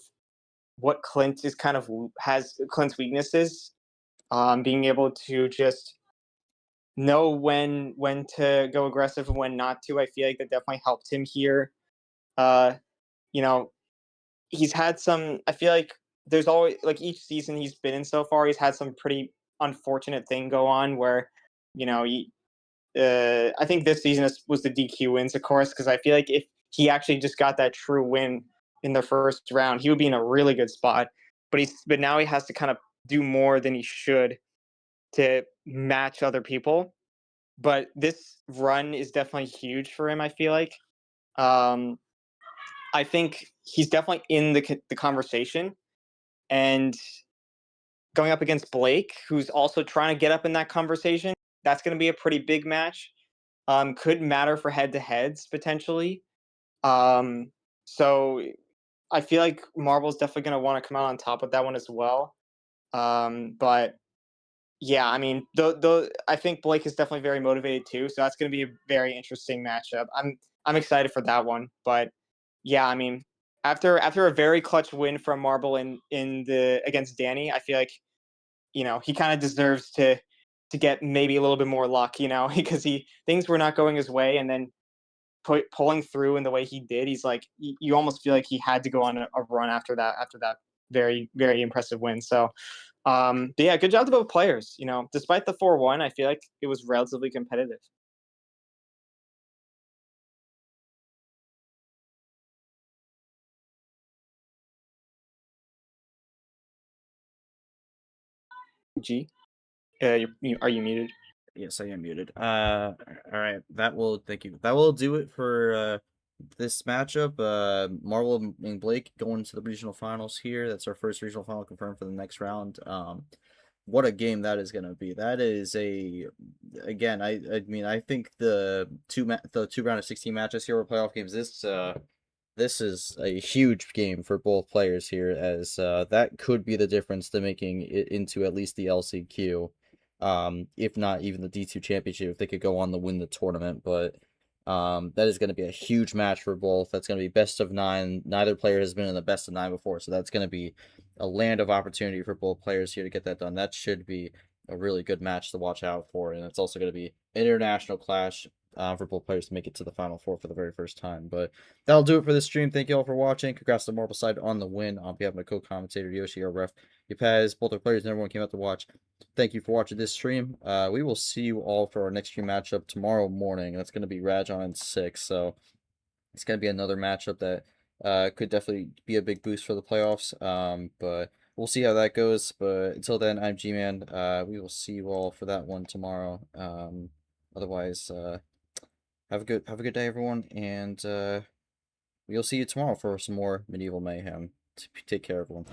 what Clint is kind of has Clint's weaknesses, being able to just know when to go aggressive and when not to. I feel like that definitely helped him here. You know, he's had some. I feel like there's always like each season he's been in so far, he's had some pretty unfortunate thing go on where, I think this season was the DQ wins, of course, because I feel like if he actually just got that true win in the first round, he would be in a really good spot. But now he has to kind of do more than he should to match other people. But this run is definitely huge for him, I feel like. I think he's definitely in the conversation, and going up against Blake, who's also trying to get up in that conversation, that's going to be a pretty big match. Could matter for head-to-heads potentially. So I feel like Marble's definitely going to want to come out on top of that one as well. But yeah, I mean, I think Blake is definitely very motivated too, so that's going to be a very interesting matchup. I'm excited for that one. But yeah, I mean, after a very clutch win from Marble in the against Danny, I feel like he kind of deserves to get maybe a little bit more luck, because things were not going his way, and then pulling through in the way he did, he's like, you almost feel like he had to go on a run after that very, very impressive win. So, but yeah, good job to both players. Despite the 4-1, I feel like it was relatively competitive. G. Are you muted? Yes, I am muted. All right. Thank you. That will do it for this matchup. Marvel and Blake going to the regional finals here. That's our first regional final confirmed for the next round. What a game that is going to be. That is again, I mean, I think the two round of 16 matches here were playoff games. This is a huge game for both players here, as that could be the difference to making it into at least the LCQ, if not even the D2 championship, if they could go on to win the tournament. But that is going to be a huge match for both. That's going to be best of 9. Neither player has been in the best of 9 before, so that's going to be a land of opportunity for both players here to get that done. That should be a really good match to watch out for, and it's also going to be an international clash for both players to make it to the Final Four for the very first time. But that'll do it for this stream. Thank you all for watching. Congrats to MarbleCyde on the win. On behalf of my co-commentator Yoshi, our ref, Yapaz, both our players and everyone came out to watch. Thank you for watching this stream. We will see you all for our next stream matchup tomorrow morning. That's going to be Rajon and 6. So it's going to be another matchup that could definitely be a big boost for the playoffs. But we'll see how that goes. But until then, I'm G-Man. We will see you all for that one tomorrow. Otherwise, have a good day, everyone, and we'll see you tomorrow for some more Medieval Mayhem. Take care, everyone.